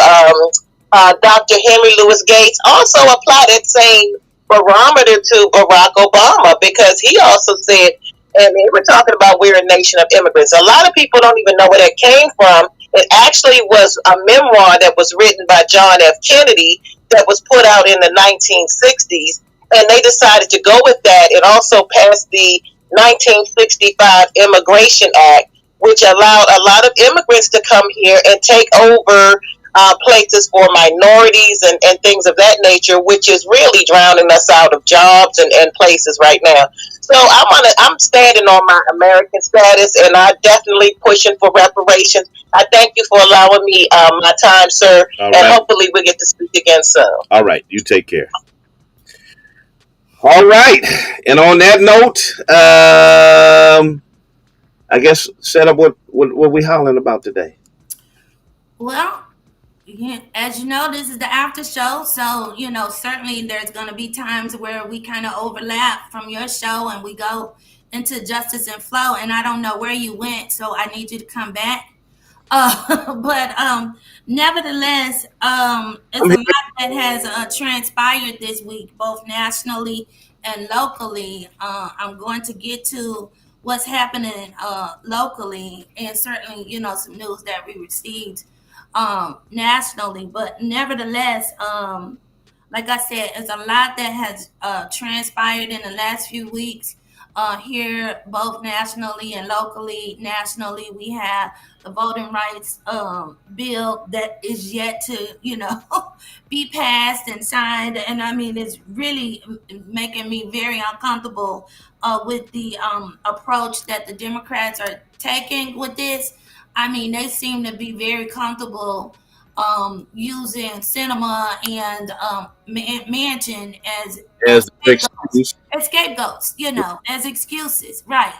Dr. Henry Louis Gates also apply that same barometer to Barack Obama, because he also said, and we're talking about we're a nation of immigrants. A lot of people don't even know where that came from. It actually was a memoir that was written by John F. Kennedy that was put out in the 1960s, and they decided to go with that and also passed the 1965 Immigration Act, which allowed a lot of immigrants to come here and take over places for minorities and things of that nature, which is really drowning us out of jobs and places right now. So I'm standing on my American status, and I'm definitely pushing for reparations. I thank you for allowing me my time, sir, All and right. hopefully we get to speak again soon. All right, you take care. All right, and on that note, I guess set up what we hollering about today. Well, yeah, as you know, this is the after show, so certainly there's going to be times where we kind of overlap from your show and we go into Justice and Flow. And I don't know where you went, so I need you to come back. But nevertheless, it's a lot that has transpired this week, both nationally and locally. I'm going to get to what's happening locally, and certainly, some news that we received nationally. But nevertheless, like I said, it's a lot that has transpired in the last few weeks here, both nationally and locally. Nationally, we have the voting rights bill that is yet to, be passed and signed. And I mean, it's really making me very uncomfortable with the approach that the Democrats are taking with this. I mean, they seem to be very comfortable using cinema and Manchin As scapegoats, as excuses, right?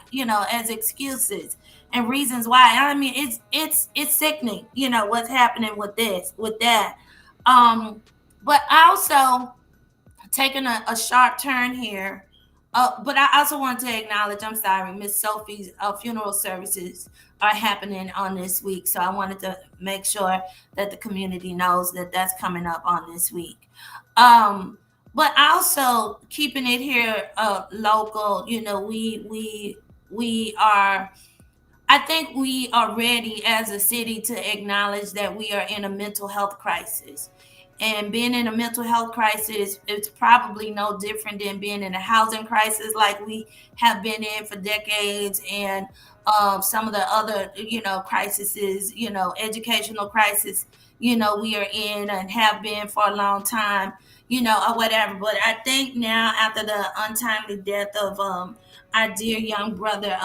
As excuses and reasons why. I mean, it's sickening, what's happening with that. But also taking a sharp turn here. But I also want to acknowledge, I'm sorry, Miss Sophie's funeral services are happening on this week. So I wanted to make sure that the community knows that that's coming up on this week. But also keeping it here local, we are, I think we are ready as a city to acknowledge that we are in a mental health crisis. And being in a mental health crisis, it's probably no different than being in a housing crisis like we have been in for decades, and some of the other, crises, educational crisis, we are in and have been for a long time, or whatever. But I think now, after the untimely death of our dear young brother,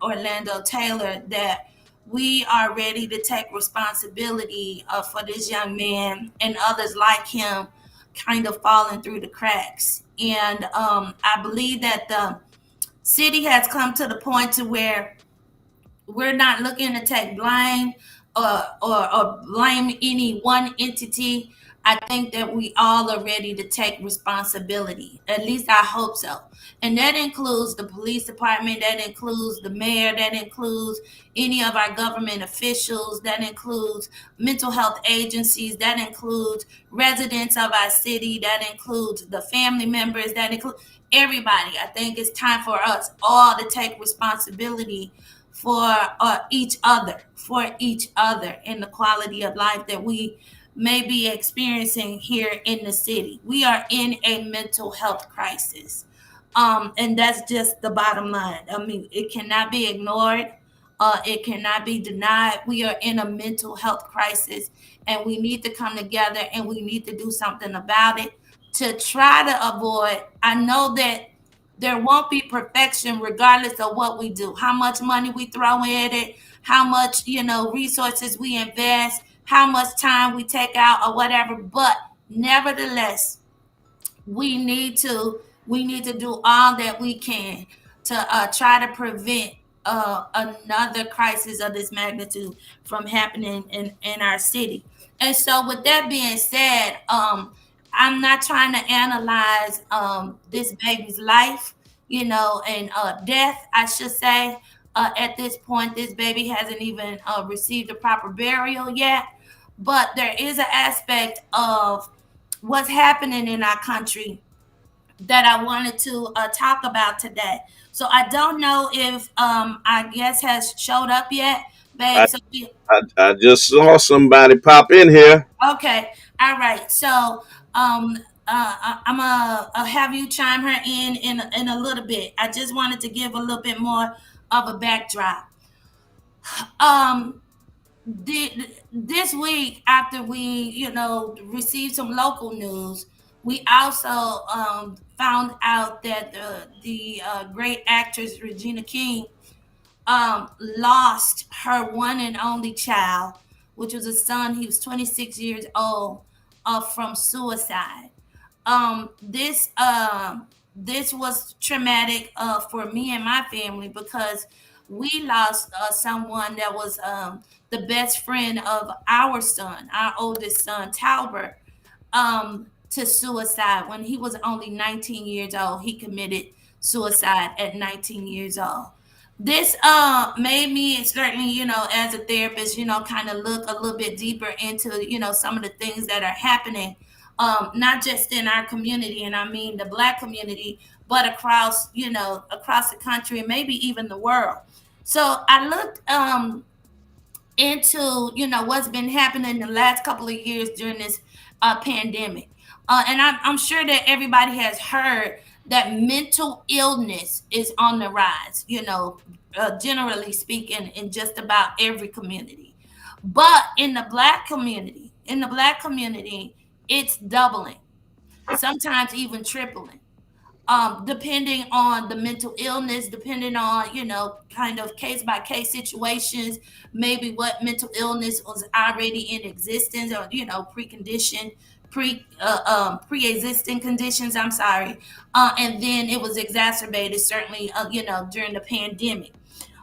Orlando Taylor, that we are ready to take responsibility for this young man and others like him kind of falling through the cracks. And I believe that the city has come to the point to where we're not looking to take blame or blame any one entity. I think that we all are ready to take responsibility. At least I hope so. And that includes the police department, that includes the mayor, that includes any of our government officials, that includes mental health agencies, that includes residents of our city, that includes the family members, that includes everybody. I think it's time for us all to take responsibility for each other in the quality of life that we may be experiencing here in the city. We are in a mental health crisis. And that's just the bottom line. I mean, it cannot be ignored. It cannot be denied. We are in a mental health crisis, and we need to come together and we need to do something about it to try to avoid. I know that there won't be perfection regardless of what we do, how much money we throw at it, how much, resources we invest, how much time we take out or whatever. But nevertheless, we need to do all that we can to try to prevent another crisis of this magnitude from happening in our city. And so with that being said, I'm not trying to analyze this baby's life, and death, I should say. At this point, this baby hasn't even received a proper burial yet. But there is an aspect of what's happening in our country that I wanted to talk about today. So I don't know if our guest has showed up yet, babe. I, So I just saw somebody pop in here. okay, all right. So I'm gonna have you chime her in a little bit. I just wanted to give a little bit more of a backdrop. Um, this week, after we received some local news, we also found out that the great actress Regina King lost her one and only child, which was a son. He was 26 years old, from suicide. This was traumatic for me and my family because we lost someone that was the best friend of our son, our oldest son, Talbert, to suicide when he was only 19 years old. He committed suicide at 19 years old. This made me certainly, as a therapist, kind of look a little bit deeper into, some of the things that are happening, not just in our community, and I mean the Black community, but across the country and maybe even the world. So I looked into what's been happening the last couple of years during this pandemic, and I'm sure that everybody has heard that mental illness is on the rise, generally speaking, in just about every community. But in the black community, it's doubling, sometimes even tripling, depending on the mental illness, depending on, kind of case by case situations, maybe what mental illness was already in existence, or, precondition, pre-existing conditions, I'm sorry. And then it was exacerbated, certainly, during the pandemic.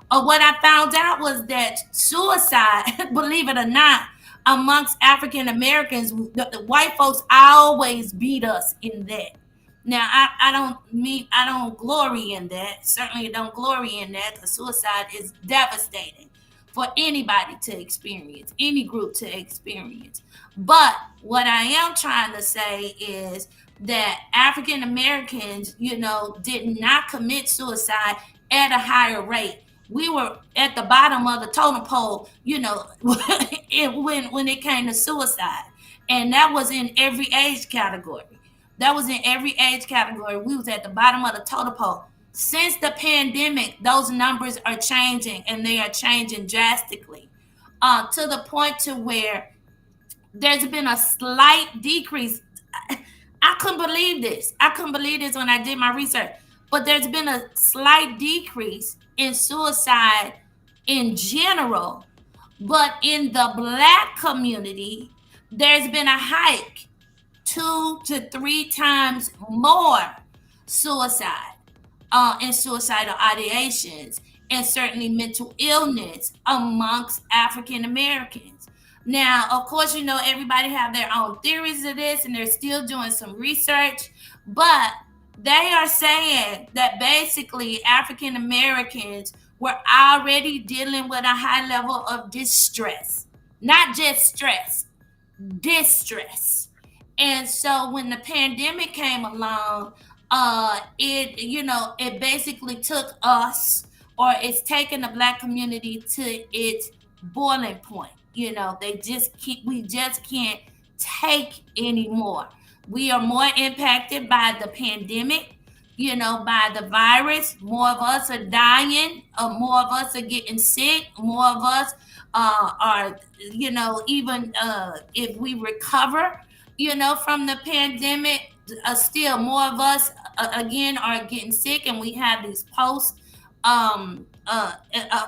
What I found out was that suicide, believe it or not, amongst African Americans, the white folks always beat us in that. Now, I don't glory in that. Certainly don't glory in that, because suicide is devastating for anybody to experience, any group to experience. But what I am trying to say is that African Americans, did not commit suicide at a higher rate. We were at the bottom of the totem pole, when it came to suicide. And that was in every age category. We was at the bottom of the totem pole. Since the pandemic, those numbers are changing, and they are changing drastically, to the point to where there's been a slight decrease. I couldn't believe this. When I did my research. But there's been a slight decrease in suicide in general. But in the Black community, there's been a hike, 2 to 3 times more suicide, and suicidal ideations, and certainly mental illness amongst African Americans. Now, of course, everybody have their own theories of this, and they're still doing some research, but they are saying that basically African Americans were already dealing with a high level of distress, not just stress, distress. And so when the pandemic came along, it basically took us, or it's taken the Black community to its boiling point. We just can't take anymore. We are more impacted by the pandemic, by the virus. More of us are dying, more of us are getting sick, more of us are, even if we recover, from the pandemic, still more of us, again, are getting sick, and we have these post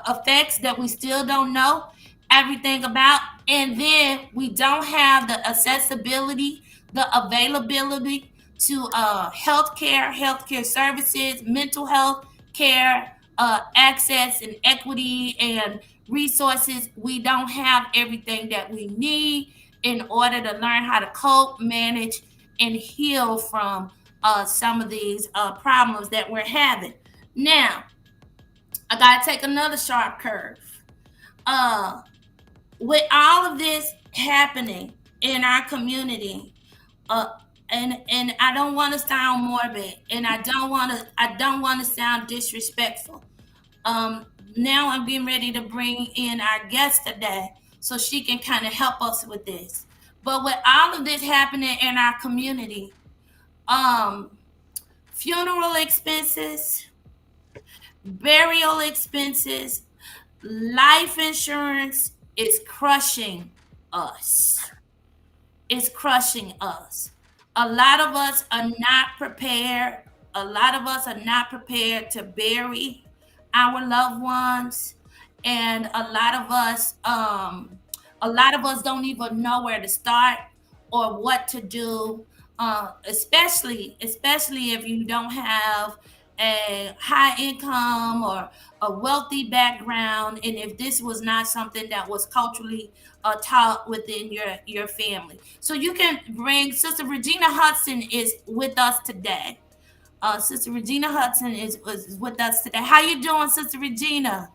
effects that we still don't know everything about. And then we don't have the accessibility, the availability to healthcare services, mental health care, access and equity and resources. We don't have everything that we need in order to learn how to cope, manage, and heal from some of these problems that we're having. Now, I gotta take another sharp curve. With all of this happening in our community, and I don't want to sound morbid, and I don't want to sound disrespectful. Now I'm getting ready to bring in our guest today so she can kind of help us with this. But with all of this happening in our community, funeral expenses, burial expenses, life insurance is crushing us. It's crushing us. A lot of us are not prepared. A lot of us are not prepared to bury our loved ones, and a lot of us don't even know where to start or what to do. Especially if you don't have a high income or a wealthy background, and if this was not something that was culturally taught within your family. So you can bring Sister Regina Hudson is with us today. Sister Regina Hudson is with us today. How you doing, Sister Regina?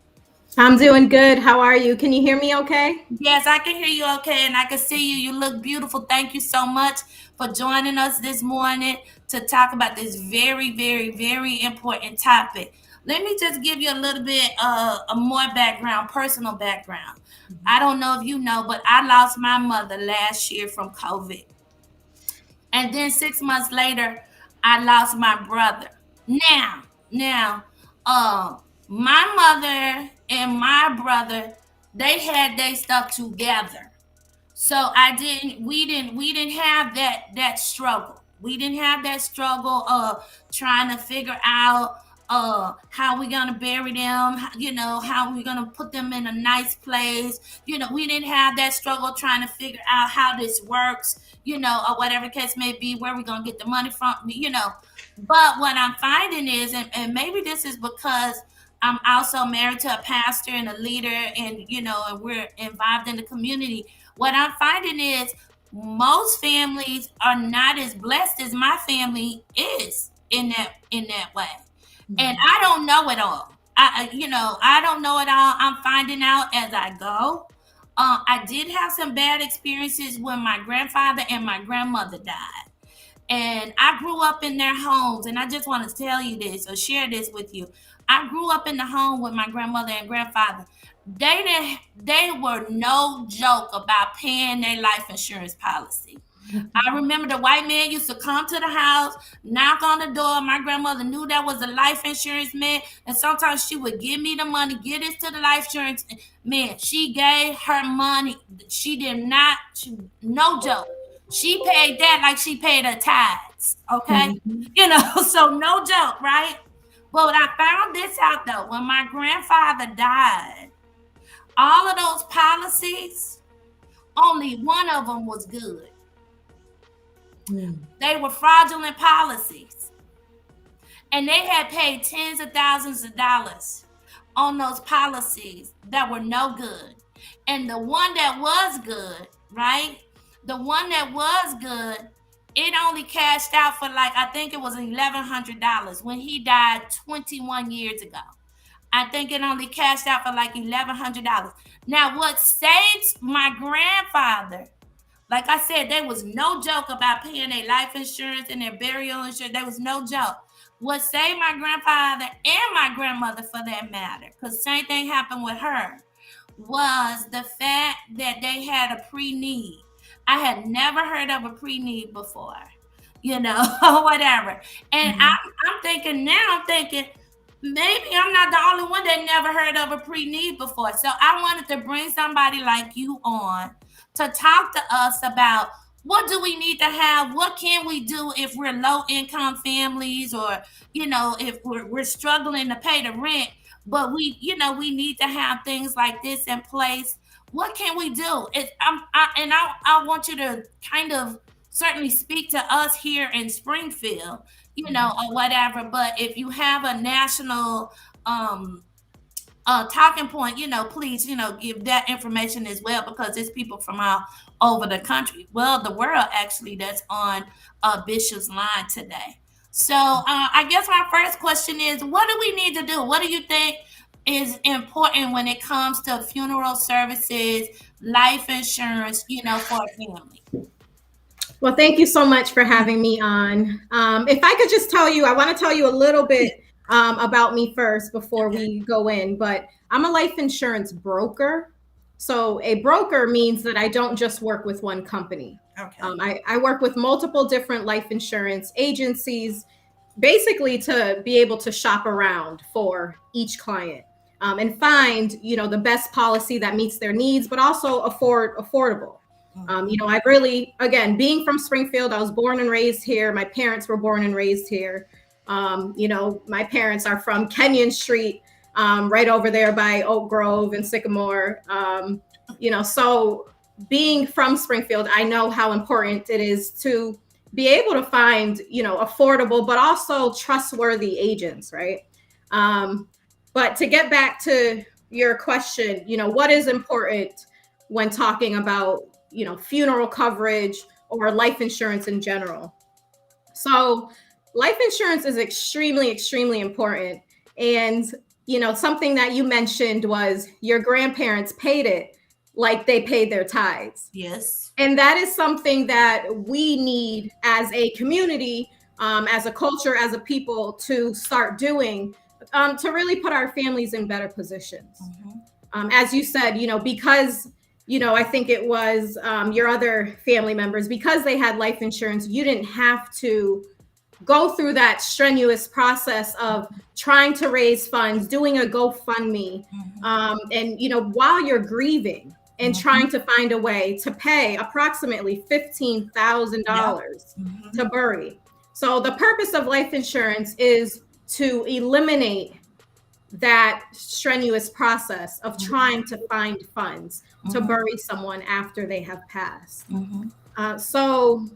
I'm doing good. How are you? Can you hear me okay? Yes, I can hear you okay, and I can see you. You look beautiful. Thank you so much for joining us this morning to talk about this very, very, very important topic. Let me just give you a little bit a more background, personal background. I don't know if you know, but I lost my mother last year from COVID. And then 6 months later, I lost my brother. Now, my mother and my brother, they had their stuff together. So we didn't have that struggle. We didn't have that struggle of trying to figure out how we gonna bury them, how we gonna put them in a nice place. We didn't have that struggle trying to figure out how this works, or whatever the case may be, where we gonna get the money from. But what I'm finding is, and maybe this is because I'm also married to a pastor and a leader, and and we're involved in the community. What I'm finding is most families are not as blessed as my family is in that way. And I don't know it all. I don't know it all. I'm finding out as I go. I did have some bad experiences when my grandfather and my grandmother died. And I grew up in their homes, and I just want to tell you this or share this with you. I grew up in the home with my grandmother and grandfather. They were no joke about paying their life insurance policy. I remember the white man used to come to the house, knock on the door. My grandmother knew that was a life insurance man, and sometimes she would give me the money, get it to the life insurance man. She gave her money. She did not, no joke. She paid that like she paid her tithes. Okay, so no joke, right? But I found this out though. When my grandfather died, all of those policies, only one of them was good. They were fraudulent policies. And they had paid tens of thousands of dollars on those policies that were no good. And the one that was good, right? The one that was good, it only cashed out for like, I think it was $1,100 when he died 21 years ago. I think it only cashed out for like $1,100. Now, what saved my grandfather, like I said, there was no joke about paying their life insurance and their burial insurance. There was no joke. What saved my grandfather and my grandmother, for that matter, because same thing happened with her, was the fact that they had a pre-need. I had never heard of a pre-need before, whatever. And I'm thinking now, maybe I'm not the only one that never heard of a pre-need before. So I wanted to bring somebody like you on to talk to us about, what do we need to have? What can we do if we're low income families, or, if we're struggling to pay the rent, but we need to have things like this in place. What can we do? I want you to kind of certainly speak to us here in Springfield, or whatever. But if you have a national talking point, please, give that information as well, because it's people from all over the country, well, the world actually, that's on Bishop's line today. So I guess my first question is, what do we need to do? What do you think is important when it comes to funeral services, life insurance, for a family? Well, thank you so much for having me on. If I could just tell you, I want to tell you a little bit about me first before we go in, but I'm a life insurance broker. So a broker means that I don't just work with one company. Okay. I work with multiple different life insurance agencies, basically to be able to shop around for each client and find, the best policy that meets their needs, but also affordable. I really, again, being from Springfield, I was born and raised here. My parents were born and raised here. My parents are from Kenyon Street, right over there by Oak Grove and Sycamore. So being from Springfield, I know how important it is to be able to find, affordable, but also trustworthy agents, right? But to get back to your question, what is important when talking about, funeral coverage or life insurance in general? So life insurance is extremely, extremely important. And, something that you mentioned was your grandparents paid it like they paid their tithes. Yes. And that is something that we need as a community, as a culture, as a people, to start doing, to really put our families in better positions. As you said, because I think it was your other family members, because they had life insurance, you didn't have to go through that strenuous process of trying to raise funds, doing a GoFundMe, and while you're grieving and trying to find a way to pay approximately $15,000 to bury. So the purpose of life insurance is to eliminate that strenuous process of trying to find funds to bury someone after they have passed. So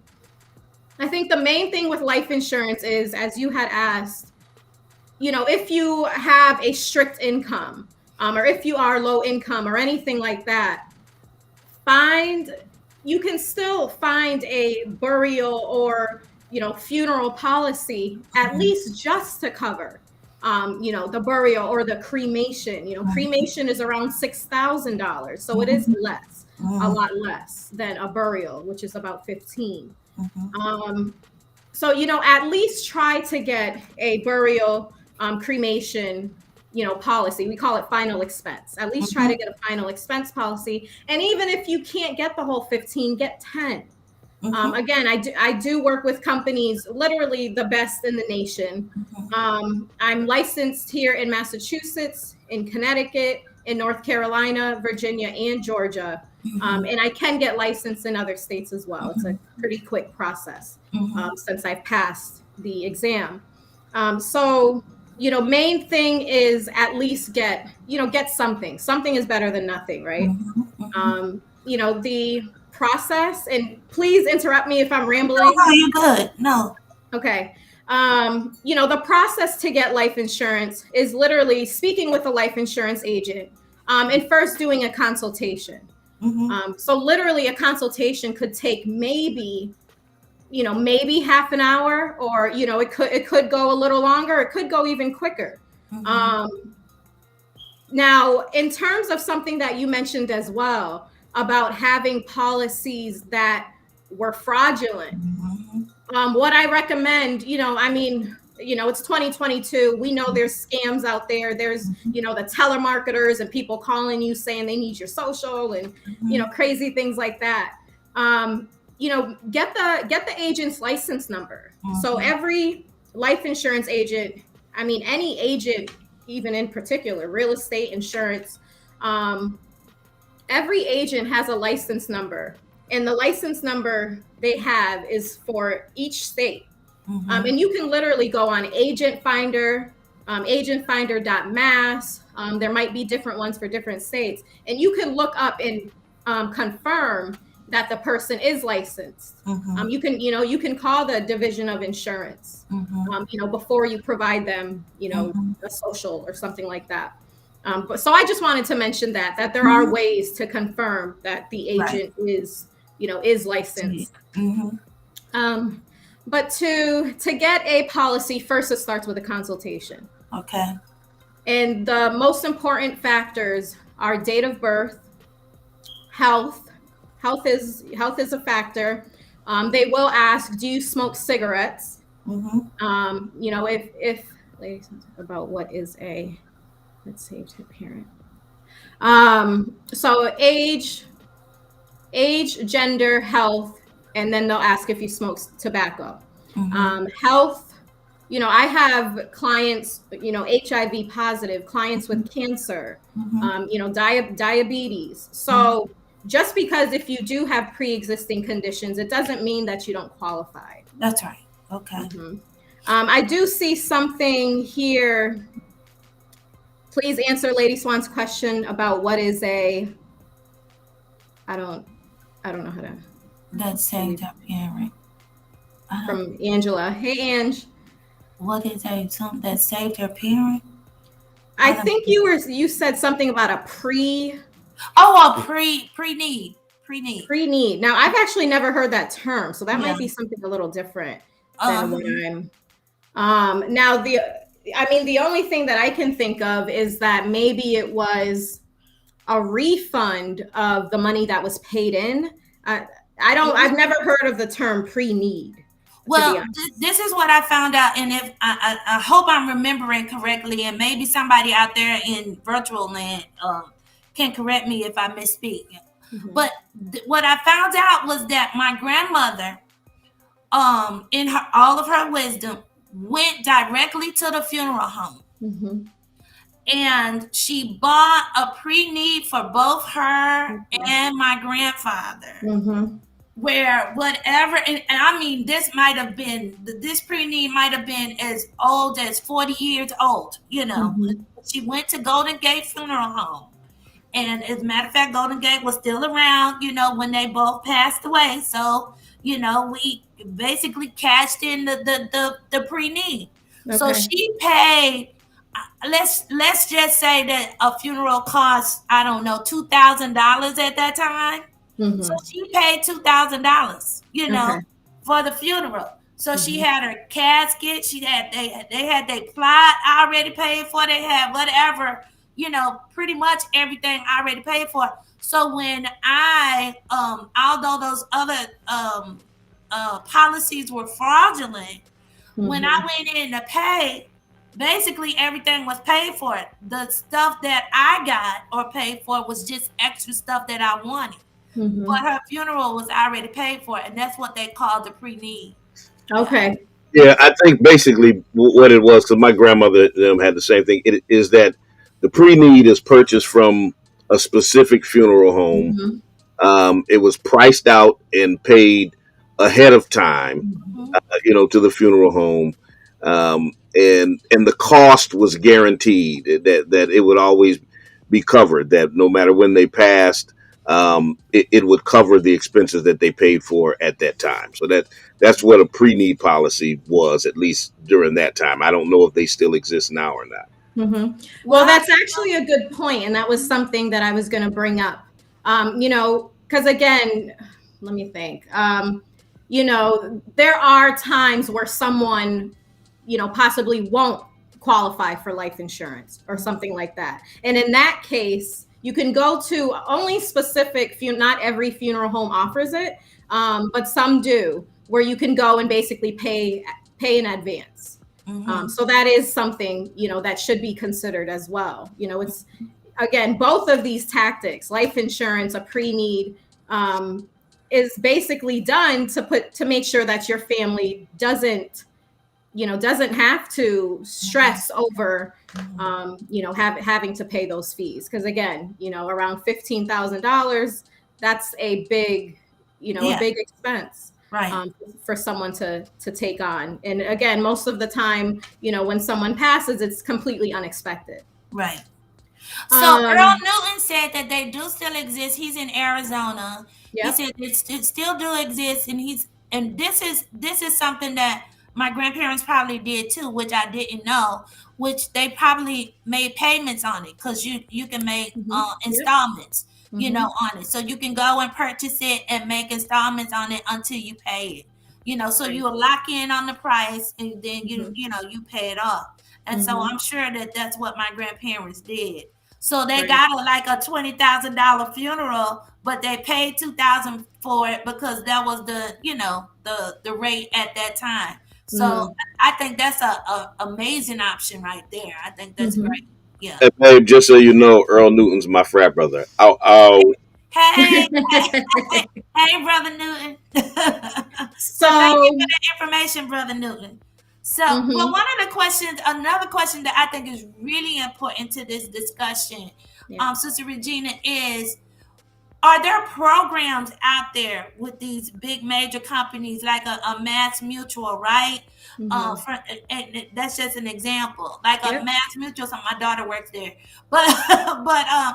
I think the main thing with life insurance is, as you had asked, if you have a strict income, or if you are low income or anything like that, you can still find a burial or, funeral policy, at least just to cover the burial or the cremation. Cremation is around $6,000. So it is less, a lot less than a burial, which is about 15. So, at least try to get a burial, cremation, policy. We call it final expense. At least try to get a final expense policy. And even if you can't get the whole 15, get 10. Again, I do work with companies, literally the best in the nation. I'm licensed here in Massachusetts, in Connecticut, in North Carolina, Virginia, and Georgia. And I can get licensed in other states as well. It's a pretty quick process since I've passed the exam. So, main thing is at least get something. Something is better than nothing, right? The process, and please interrupt me if I'm rambling. No, you're good. No. Okay. The process to get life insurance is literally speaking with a life insurance agent, and first doing a consultation. So literally a consultation could take maybe half an hour, or it could go a little longer, it could go even quicker. Now, in terms of something that you mentioned as well about having policies that were fraudulent, what I recommend, it's 2022. We know there's scams out there. There's, the telemarketers and people calling you saying they need your social and, crazy things like that. Get the agent's license number. So every life insurance agent, any agent, even in particular, real estate, insurance, every agent has a license number, and the license number they have is for each state. And you can literally go on Agent Finder, agentfinder.mass. There might be different ones for different states, and you can look up and confirm that the person is licensed. You can call the Division of Insurance, before you provide them, a social or something like that. But so I just wanted to mention that there are ways to confirm that the agent is licensed. But to get a policy, first it starts with a consultation. Okay. And the most important factors are date of birth, health. Health is a factor. They will ask, do you smoke cigarettes? If about what is let's say to parent. So age, gender, health, and then they'll ask if you smoke tobacco. Health, I have clients, HIV positive, clients with cancer, diabetes. So just because if you do have pre-existing conditions, it doesn't mean that you don't qualify. That's right. Okay. I do see something here. Please answer Lady Swan's question about what is I don't know how to. That saved her parent. From Angela. Hey, Ange. What is something that saved her parent? I think you said something about a pre-need. Pre-need. Now, I've actually never heard that term, so that might be something a little different than what I'm. Now, the only thing that I can think of is that maybe it was a refund of the money that was paid in. I've never heard of the term pre-need. Well, this is what I found out, and if I hope I'm remembering correctly, and maybe somebody out there in virtual land can correct me if I misspeak. But what I found out was that my grandmother, in all of her wisdom, went directly to the funeral home, and she bought a pre-need for both her and my grandfather. Where whatever, and I mean, this pre-need might have been as old as 40 years old, She went to Golden Gate Funeral Home. And as a matter of fact, Golden Gate was still around, when they both passed away. So, we basically cashed in the pre-need. Okay. So she paid, let's just say that a funeral cost, I don't know, $2,000 at that time. So she paid $2,000, for the funeral. So she had her casket. They had their plot already paid for. They had whatever, pretty much everything already paid for. So when although those other policies were fraudulent, when I went in to pay, basically everything was paid for. The stuff that I got or paid for was just extra stuff that I wanted. But her funeral was already paid for, and that's what they call the pre-need. Okay. Yeah, I think basically what it was, because my grandmother had the same thing, it is that the pre-need is purchased from a specific funeral home. It was priced out and paid ahead of time, to the funeral home. And the cost was guaranteed that it would always be covered, that no matter when they passed, it would cover the expenses that they paid for at that time. So that's what a pre-need policy was, at least during that time. I don't know if they still exist now or not. Mm-hmm. Well, that's actually a good point, and that was something that I was going to bring up. Because again, let me think. There are times where someone, possibly won't qualify for life insurance or something like that, and in that case, you can go to only specific. Not every funeral home offers it, but some do, where you can go and basically pay in advance. So that is something, that should be considered as well. It's, again, both of these tactics, life insurance, a pre-need, is basically done to make sure that your family doesn't have to stress over, having to pay those fees. Because again, around $15,000, that's a big, a big expense. Right. For someone to take on. And again, most of the time, when someone passes, it's completely unexpected. Right. So Earl Newton said that they do still exist. He's in Arizona. Yep. He said it still do exist, and this is something that my grandparents probably did too, which I didn't know. Which they probably made payments on it, because you can make installments. Yep. On it. So you can go and purchase it and make installments on it until you pay it. So you'll lock in on the price, and then you pay it off. And so I'm sure that that's what my grandparents did. So they got like a $20,000 funeral, but they paid $2,000 for it because that was the rate at that time. So I think that's a amazing option right there. I think that's great. Yeah. And babe, just so you know, Earl Newton's my frat brother. Hey, Brother Newton. So thank you for the information, Brother Newton. So, well, another question that I think is really important to this discussion, Sister Regina, is, are there programs out there with these big major companies like a Mass Mutual, right? And that's just an example. Like a Mass Mutual, my daughter works there, but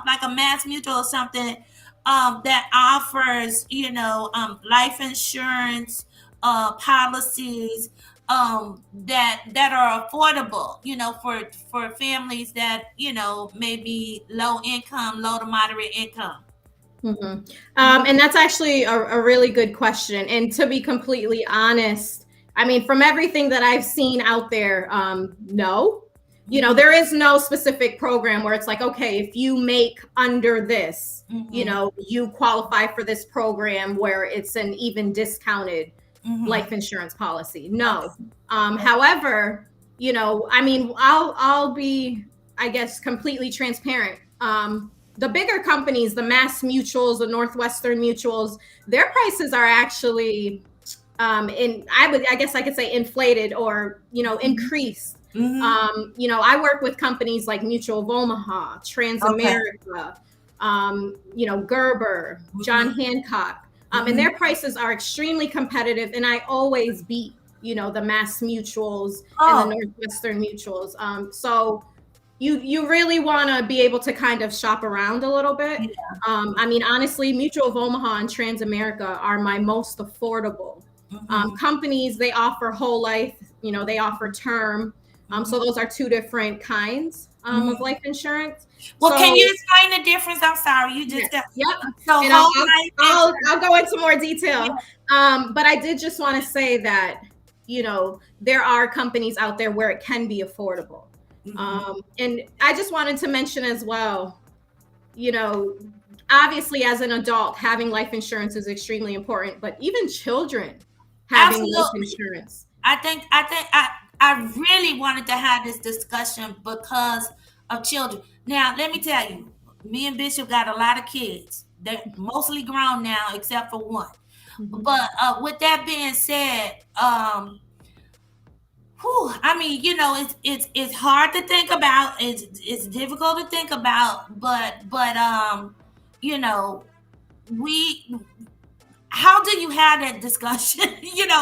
like a Mass Mutual or something that offers, life insurance policies that are affordable, for families that may be low to moderate income. And that's actually a really good question. And to be completely honest, I mean, from everything that I've seen out there, no, there is no specific program where it's like, okay, if you make under this, you qualify for this program where it's an even discounted life insurance policy. No. However, I mean, I'll be, I guess, completely transparent. The bigger companies, the Mass Mutuals, the Northwestern Mutuals, their prices are actually, I guess I could say inflated or, increased. I work with companies like Mutual of Omaha, Transamerica, Gerber, John Hancock, and their prices are extremely competitive. And I always beat, the Mass Mutuals and the Northwestern Mutuals. So you really want to be able to kind of shop around a little bit. I mean, honestly, Mutual of Omaha and Transamerica are my most affordable companies. They offer whole life, they offer term. So those are two different kinds of life insurance. Well, can you explain the difference? I'm sorry, you just got. Yep. So I'll go into more detail. But I did just want to say that, there are companies out there where it can be affordable. And I just wanted to mention as well, obviously as an adult, having life insurance is extremely important, but even children having life insurance. I really wanted to have this discussion because of children. Now, let me tell you, me and Bishop got a lot of kids. They're mostly grown now, except for one. But with that being said, I mean, it's hard to think about. It's difficult to think about, but how do you have that discussion,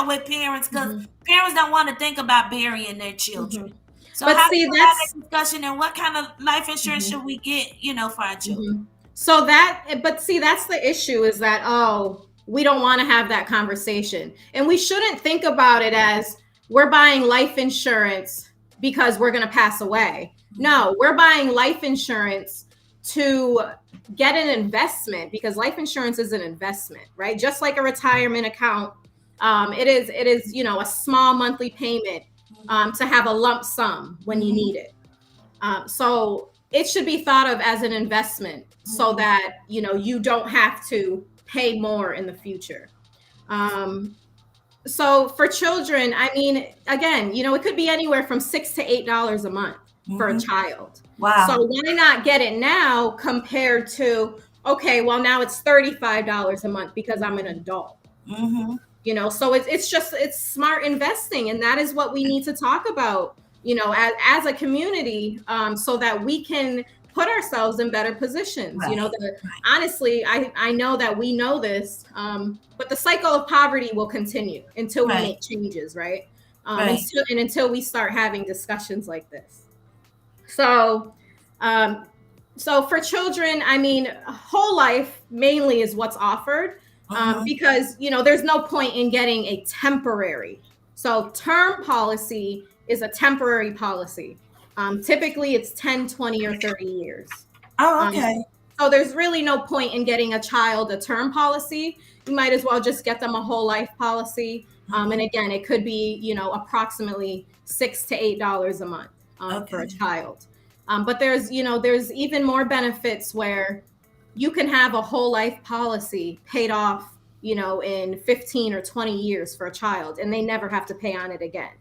with parents? Because parents don't want to think about burying their children. So how do you have that discussion, and what kind of life insurance should we get, for our children? So that's the issue, is that, we don't want to have that conversation. And we shouldn't think about it as we're buying life insurance because we're going to pass away. No, we're buying life insurance to get an investment, because life insurance is an investment, right? Just like a retirement account, it is a small monthly payment to have a lump sum when you need it. So it should be thought of as an investment, so that you don't have to pay more in the future. So for children, I mean, again, it could be anywhere from $6 to $8 a month for a child. Wow. So why not get it now compared to, okay, well, now it's $35 a month because I'm an adult. So it's smart investing, and that is what we need to talk about, as a community, so that we can put ourselves in better positions. Honestly, I know that we know this, but the cycle of poverty will continue until we make changes, right? Until we start having discussions like this. So for children, I mean, whole life mainly is what's offered, because there's no point in getting a temporary. So term policy is a temporary policy. Typically it's 10, 20, or 30 years. Oh, okay. So there's really no point in getting a child a term policy. You might as well just get them a whole life policy. And again, it could be, approximately $6 to $8 a month for a child. But there's even more benefits where you can have a whole life policy paid off, in 15 or 20 years for a child, and they never have to pay on it again.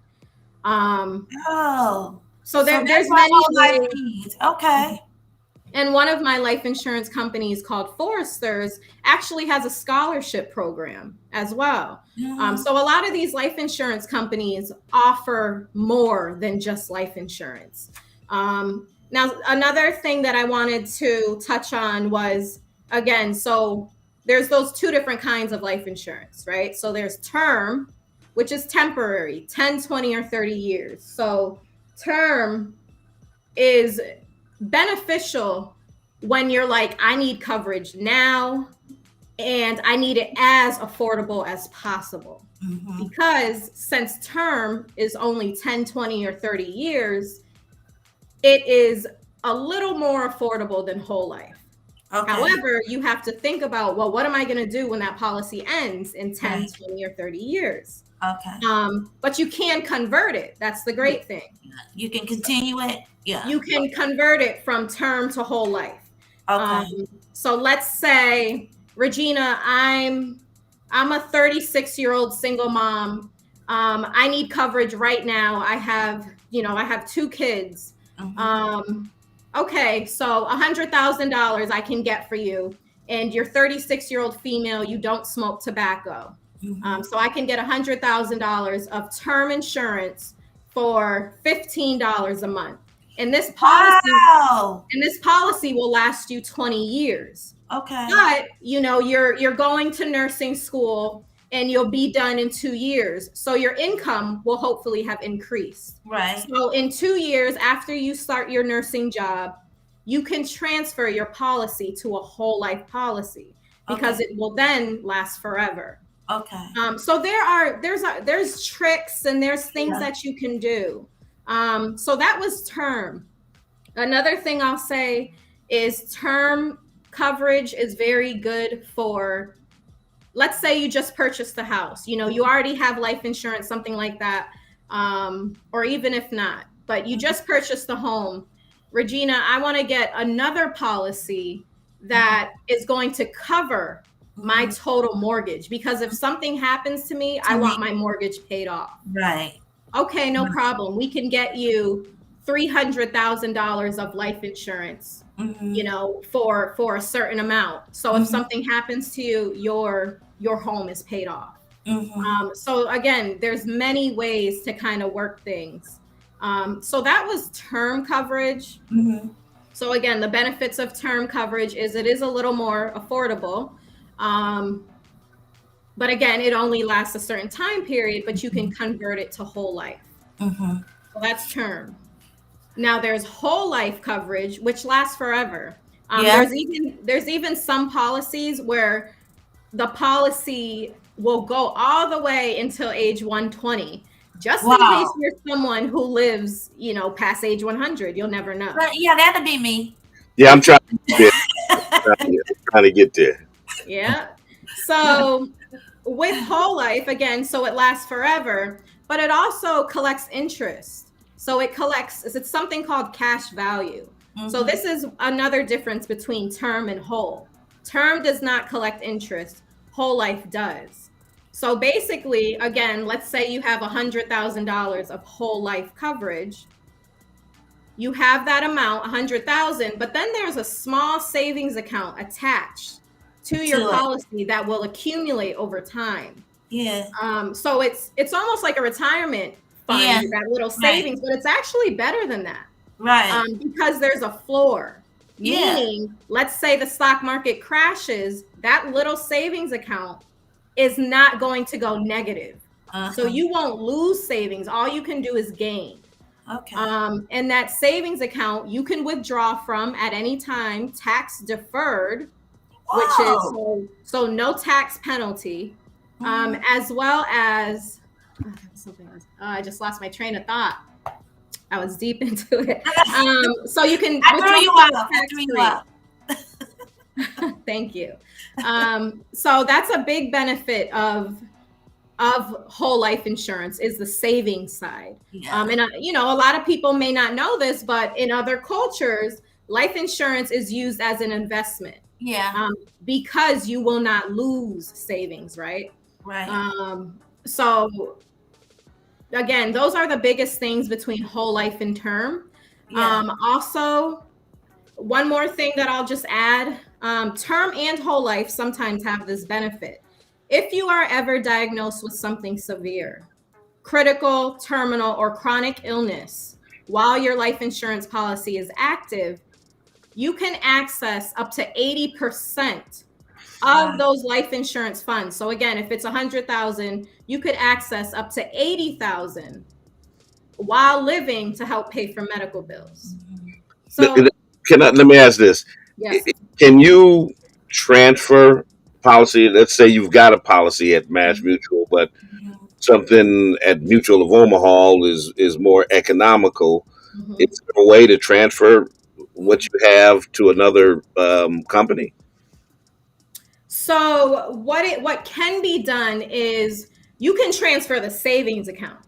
So there's many ways. Okay. And one of my life insurance companies, called Foresters, actually has a scholarship program as well. So a lot of these life insurance companies offer more than just life insurance. Now, another thing that I wanted to touch on was, again, so there's those two different kinds of life insurance, right? So there's term, which is temporary, 10, 20, or 30 years. So term is beneficial when you're like, I need coverage now, and I need it as affordable as possible. Because since term is only 10, 20, or 30 years, it is a little more affordable than whole life. Okay. However, you have to think about, well, what am I going to do when that policy ends in 10, 20, or 30 years? Okay. But you can convert it. That's the great thing. You can continue it. Yeah. You can convert it from term to whole life. Okay. So let's say, Regina, I'm a 36-year-old single mom. I need coverage right now. I have 2 kids. Okay, so $100,000 I can get for you, and you're 36-year-old female, you don't smoke tobacco. So I can get $100,000 of term insurance for $15 a month. And this policy will last you 20 years. Okay. But you're going to nursing school, and you'll be done in 2 years. So your income will hopefully have increased. Right. So in 2 years after you start your nursing job, you can transfer your policy to a whole life policy, because it will then last forever. Okay. So there's tricks, and there's things that you can do. So that was term. Another thing I'll say is term coverage is very good for, let's say you just purchased the house, you already have life insurance, something like that. Or even if not, but you just purchased the home. Regina, I want to get another policy that is going to cover my total mortgage, because if something happens to me, I want my mortgage paid off. Right. Okay, no problem. We can get you $300,000 of life insurance, for a certain amount. So if something happens to you, your home is paid off. So again, there's many ways to kind of work things. So that was term coverage. So again, the benefits of term coverage is it is a little more affordable. But again, it only lasts a certain time period, but you can convert it to whole life. So that's term. Now there's whole life coverage, which lasts forever. There's even some policies where the policy will go all the way until age 120. Just in case you're someone who lives, past age 100. You'll never know. But yeah, that'll be me. Yeah, I'm trying to get there. trying to get there. Yeah. So with whole life, again, so it lasts forever, but it also collects interest. So it's something called cash value. So this is another difference between term and whole. Term does not collect interest. Whole life does. So basically, again, let's say you have $100,000 of whole life coverage. You have that amount, 100,000, but then there's a small savings account attached to your policy that will accumulate over time. Yeah. So it's almost like a retirement fund, that little savings, but it's actually better than that. Right. Because there's a floor. Meaning, let's say the stock market crashes, that little savings account is not going to go negative. So you won't lose savings. All you can do is gain. Okay. And that savings account you can withdraw from at any time, tax deferred, which is so no tax penalty, as well as something else. I just lost my train of thought. I was deep into it. So you can. I threw you out. Thank you. So that's a big benefit of whole life insurance is the savings side. And a lot of people may not know this, but in other cultures, life insurance is used as an investment. Because you will not lose savings, right? Right. So again, those are the biggest things between whole life and term. Also, one more thing that I'll just add, term and whole life sometimes have this benefit. If you are ever diagnosed with something severe, critical, terminal, or chronic illness while your life insurance policy is active, you can access up to 80% of those life insurance funds. So again, if it's 100,000, you could access up to 80,000 while living to help pay for medical bills. So let me ask this. Yes. Can you transfer policy? Let's say you've got a policy at Mass Mutual, but something at Mutual of Omaha is more economical. Is there a way to transfer what you have to another company? So what can be done is you can transfer the savings account.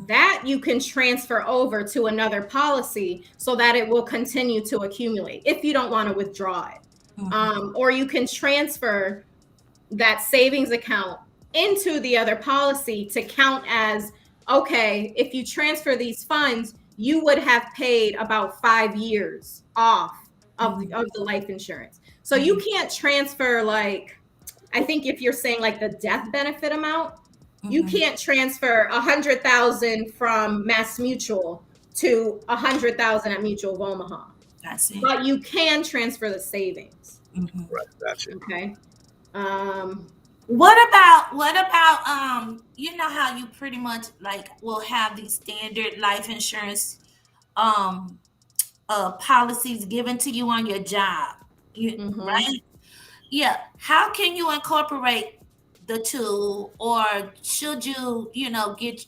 That you can transfer over to another policy so that it will continue to accumulate if you don't want to withdraw it. Or you can transfer that savings account into the other policy to count as, okay, if you transfer these funds, you would have paid about 5 years off of the life insurance. So you can't transfer, I think if you're saying like the death benefit amount, you can't transfer 100,000 from Mass Mutual to 100,000 at Mutual of Omaha. That's it. But you can transfer the savings. Right, gotcha. Okay. What about you know how you pretty much will have these standard life insurance policies given to you on your job, right? Yeah. How can you incorporate the two, or should you get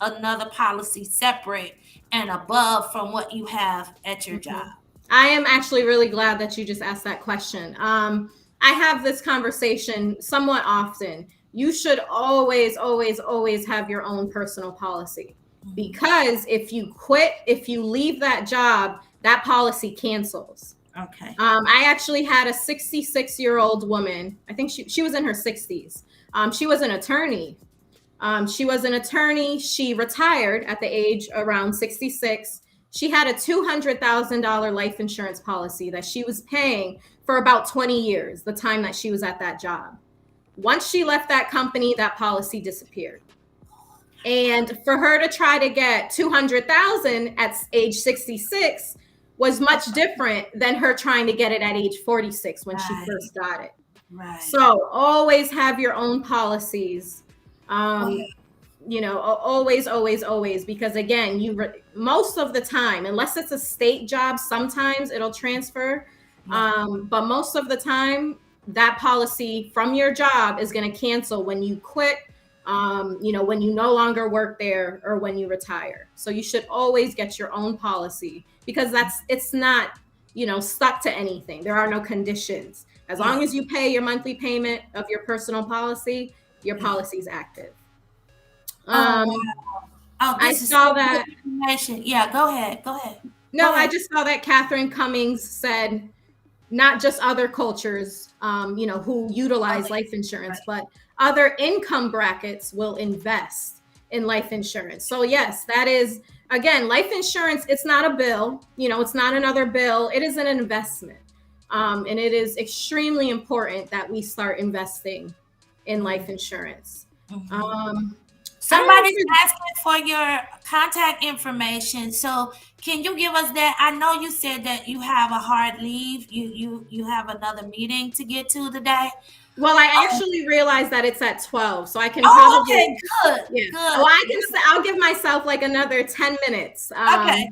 another policy separate and above from what you have at your job? I am actually really glad that you just asked that question. I have this conversation somewhat often. You should always, always, always have your own personal policy, because if you quit, if you leave that job, that policy cancels. Okay. I actually had a 66-year-old woman. I think she was in her 60s. She was an attorney. She retired at the age around 66. She had a $200,000 life insurance policy that she was paying for about 20 years, the time that she was at that job. Once she left that company, that policy disappeared. And for her to try to get $200,000 at age 66 was much different than her trying to get it at age 46 when she first got it. Right. So always have your own policies. Always, always, always, because again, most of the time, unless it's a state job, sometimes it'll transfer. But most of the time, that policy from your job is going to cancel when you quit when you no longer work there or when you retire. So you should always get your own policy, because it's not, stuck to anything. There are no conditions. As long as you pay your monthly payment of your personal policy, your policy is active. Wow. Oh, I this is saw so that. good information. Yeah, go ahead. Go ahead. No, Go I ahead. just saw that Catherine Cummings said not just other cultures, who utilize life insurance, but other income brackets will invest in life insurance. So yes, that is, again, life insurance. It's not a bill, it's not another bill. It is an investment. And it is extremely important that we start investing in life insurance. Somebody's asking for your contact information. So can you give us that? I know you said that you have a hard leave. You have another meeting to get to today. Well, I actually realized that it's at 12, so I can Oh, probably. okay, good, Yeah. good. Well, I'll give myself like another 10 minutes. Okay,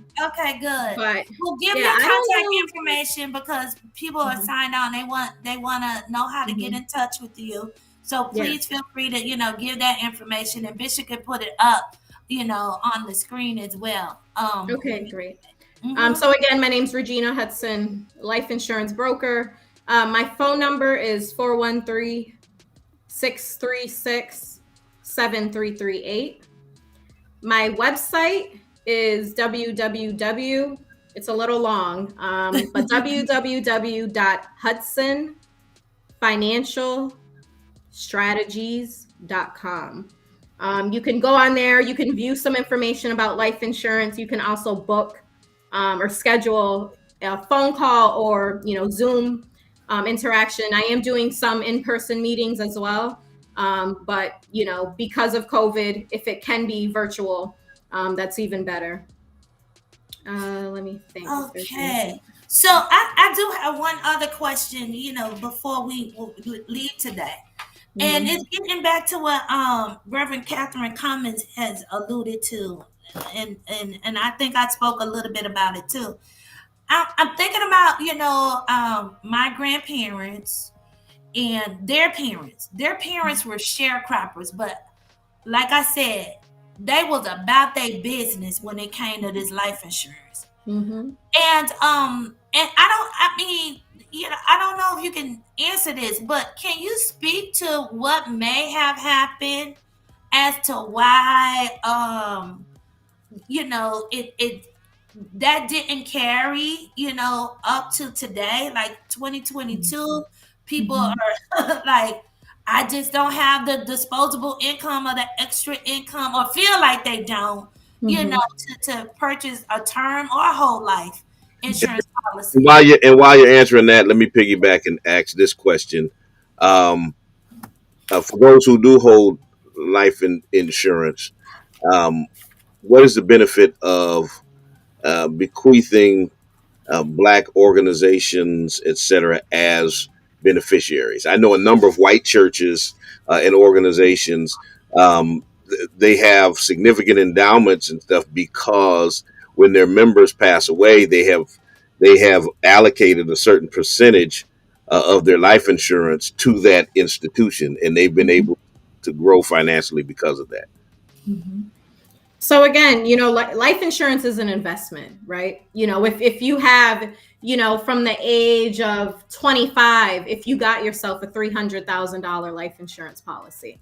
good. But Well, give yeah, your I don't contact know. information, because people are signed on. They want to know how to get in touch with you. So please feel free to give that information, and Bishop can put it up on the screen as well. Okay, great. So again, my name's Regina Hudson, life insurance broker. My phone number is 413-636-7338. My website is www. It's a little long, but www.hudsonfinancialstrategies.com. You can go on there. You can view some information about life insurance. You can also book or schedule a phone call or Zoom interaction. I am doing some in-person meetings as well, but because of COVID, if it can be virtual, that's even better. Let me think. Okay. So I do have one other question, before we leave today. And it's getting back to what Reverend Catherine Cummings has alluded to, and I think I spoke a little bit about it too. I'm thinking about my grandparents and their parents. Their parents were sharecroppers, but like I said, they was about their business when it came to this life insurance. And I mean, I don't know if you can answer this, but can you speak to what may have happened as to why it that didn't carry up to today, like 2022? People are like, I just don't have the disposable income or the extra income, or feel like they don't, to purchase a term or a whole life insurance policy. While you're answering that, let me piggyback and ask this question. Um, for those who do hold life insurance, what is the benefit of bequeathing black organizations, etc., as beneficiaries? I know a number of white churches and organizations. They have significant endowments and stuff because when their members pass away, they have allocated a certain percentage of their life insurance to that institution, and they've been able to grow financially because of that. So again, life insurance is an investment, right? If you have, from the age of 25, if you got yourself a $300,000 life insurance policy.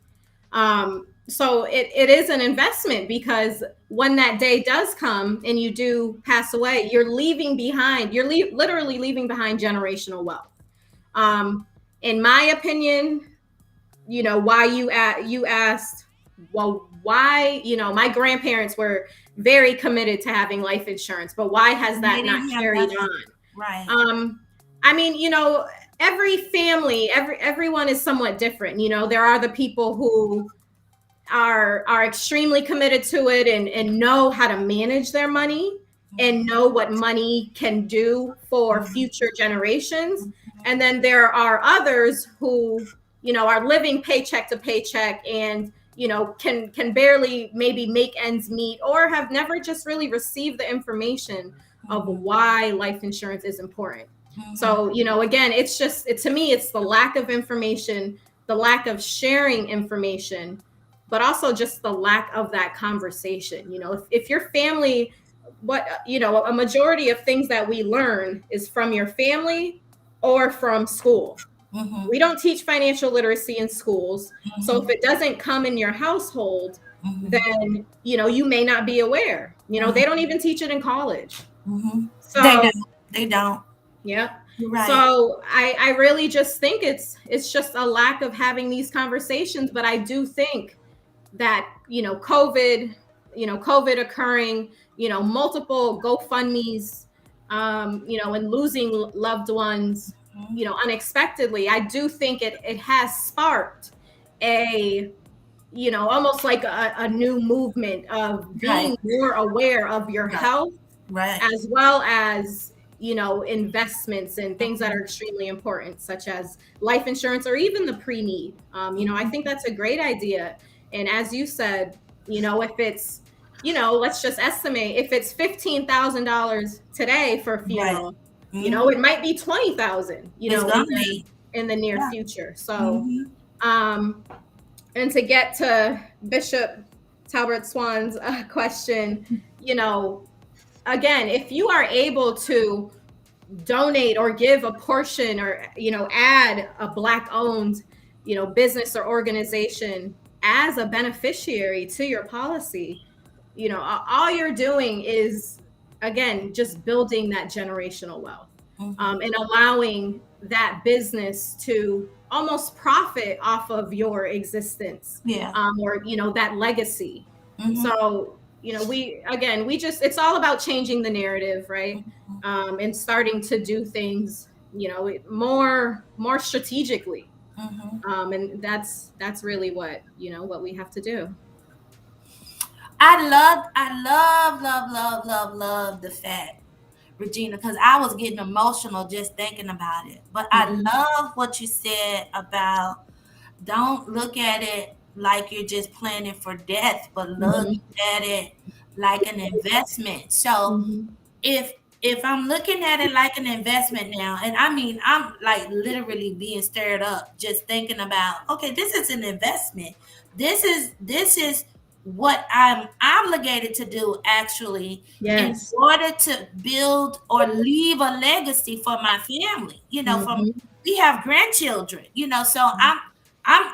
So it is an investment, because when that day does come and you do pass away, you're literally leaving behind generational wealth. In my opinion, why you asked, well, why, my grandparents were very committed to having life insurance, but why has that not carried on? Right. I mean, every family, everyone is somewhat different. There are the people who are extremely committed to it and know how to manage their money and know what money can do for future generations. And then there are others who, are living paycheck to paycheck and, can barely maybe make ends meet, or have never just really received the information of why life insurance is important. So, again, it's just, to me, it's the lack of information, the lack of sharing information but also just the lack of that conversation. If your family, a majority of things that we learn is from your family or from school. Mm-hmm. We don't teach financial literacy in schools. Mm-hmm. So if it doesn't come in your household, Mm-hmm. then, you may not be aware. They don't even teach it in college. Mm-hmm. So They don't. yeah. Right. So I really just think it's just a lack of having these conversations. But I do think that, COVID occurring, multiple GoFundMes, and losing loved ones, unexpectedly, I do think it has sparked a, almost like a new movement of being more aware of your health, as well as, investments and things that are extremely important, such as life insurance or even the pre-need. I think that's a great idea. And as you said, if it's, let's just estimate, if it's $15,000 today for a funeral, it might be 20,000, in the near future. So, and to get to Bishop Talbert Swan's question, again, if you are able to donate or give a portion or, add a Black owned, business or organization as a beneficiary to your policy, all you're doing is, again, just building that generational wealth, and allowing that business to almost profit off of your existence, or, that legacy. So, it's all about changing the narrative, right? And starting to do things, more strategically. And that's really what we have to do. I love the fact, Regina, because I was getting emotional just thinking about it. But I love what you said about don't look at it like you're just planning for death, but look at it like an investment. So if I'm looking at it like an investment now, and I mean, I'm like literally being stirred up just thinking about, okay, this is an investment. This is what I'm obligated to do actually in order to build or leave a legacy for my family, we have grandchildren, so I'm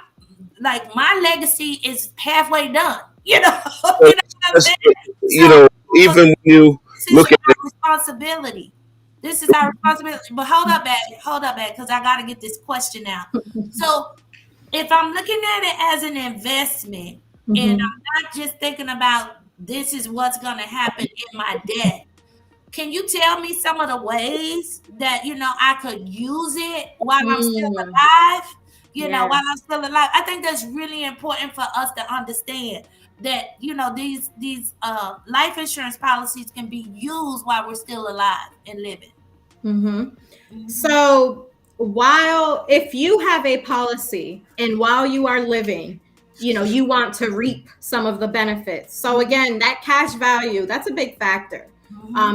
like, my legacy is halfway done, you know what I'm saying? So, even when you look at our responsibility. This is our responsibility. But hold up, back, because I got to get this question out. So, if I'm looking at it as an investment, and I'm not just thinking about this is what's going to happen in my death, can you tell me some of the ways that I could use it while I'm still alive? While I'm still alive. I think that's really important for us to understand that these life insurance policies can be used while we're still alive and living. So if you have a policy and while you are living, you want to reap some of the benefits. So again, that cash value, that's a big factor,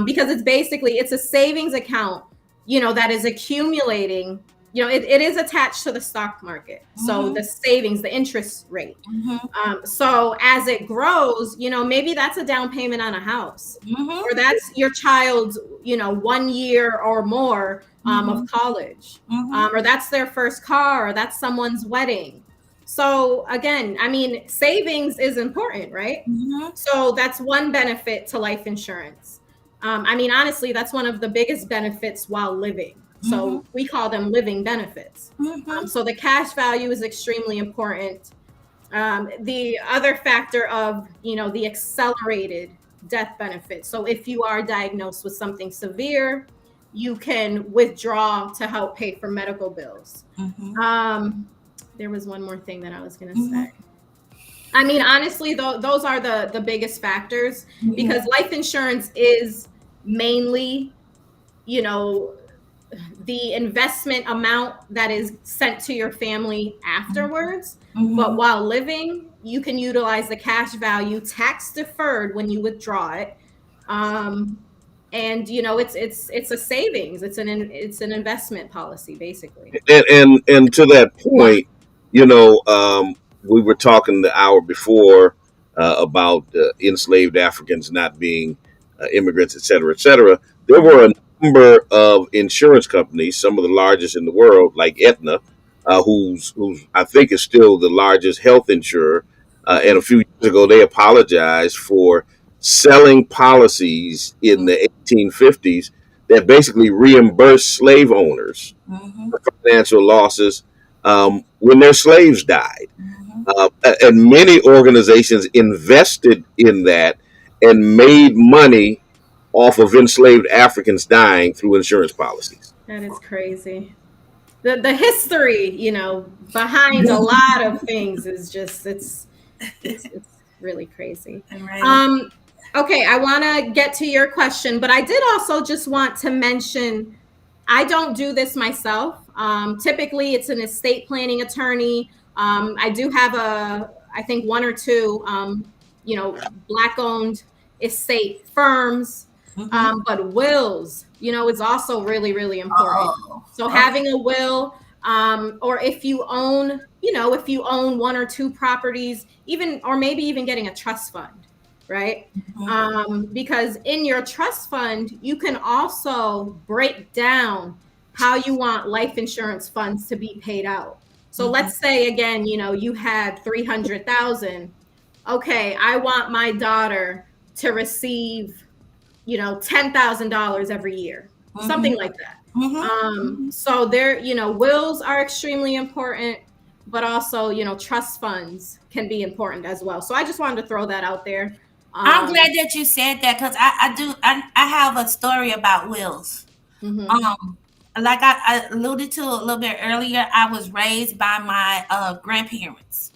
because it's a savings account, that is accumulating. It is attached to the stock market. So the savings, the interest rate. So as it grows, maybe that's a down payment on a house, or that's your child's, 1 year or more of college, or that's their first car, or that's someone's wedding. So again, I mean, savings is important, right? So that's one benefit to life insurance. I mean, honestly, that's one of the biggest benefits while living. So we call them living benefits. So the cash value is extremely important. The other factor of, the accelerated death benefit. So if you are diagnosed with something severe, you can withdraw to help pay for medical bills. There was one more thing that I was going to say. I mean, honestly, those are the biggest factors, because life insurance is mainly, the investment amount that is sent to your family afterwards. But while living, you can utilize the cash value tax deferred when you withdraw it. And it's a savings. It's an investment policy, basically. and to that point, we were talking the hour before about enslaved Africans not being immigrants, et cetera, et cetera. There were a number of insurance companies, some of the largest in the world, like Aetna, who's I think is still the largest health insurer. And a few years ago, they apologized for selling policies in the 1850s that basically reimbursed slave owners for financial losses when their slaves died. And many organizations invested in that and made money off of enslaved Africans dying through insurance policies. That is crazy. The history, behind a lot of things is just it's really crazy. Right. Okay, I want to get to your question, but I did also just want to mention I don't do this myself. Typically, it's an estate planning attorney. I do have I think one or two, Black-owned estate firms. But wills, is also really, really important. So having a will, or if you own, one or two properties, or maybe even getting a trust fund, right? Because in your trust fund, you can also break down how you want life insurance funds to be paid out. So let's say again, you had 300,000. Okay, I want my daughter to receive $10,000 every year, something like that. So wills are extremely important, but also, trust funds can be important as well. So I just wanted to throw that out there. I'm glad that you said that because I have a story about wills. Like I alluded to a little bit earlier, I was raised by my grandparents.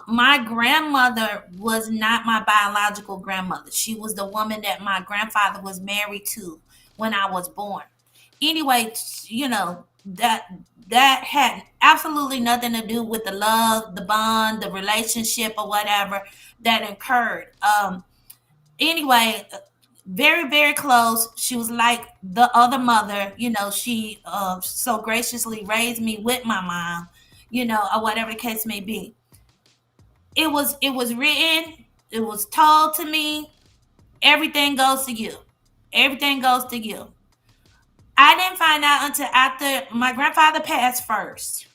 My grandmother was not my biological grandmother. She was the woman that my grandfather was married to when I was born. Anyway, that had absolutely nothing to do with the love, the bond, the relationship, or whatever that occurred. Anyway, very, very close. She was like the other mother. She so graciously raised me with my mom, or whatever the case may be. It was written, it was told to me, everything goes to you. Everything goes to you. I didn't find out until after my grandfather passed first.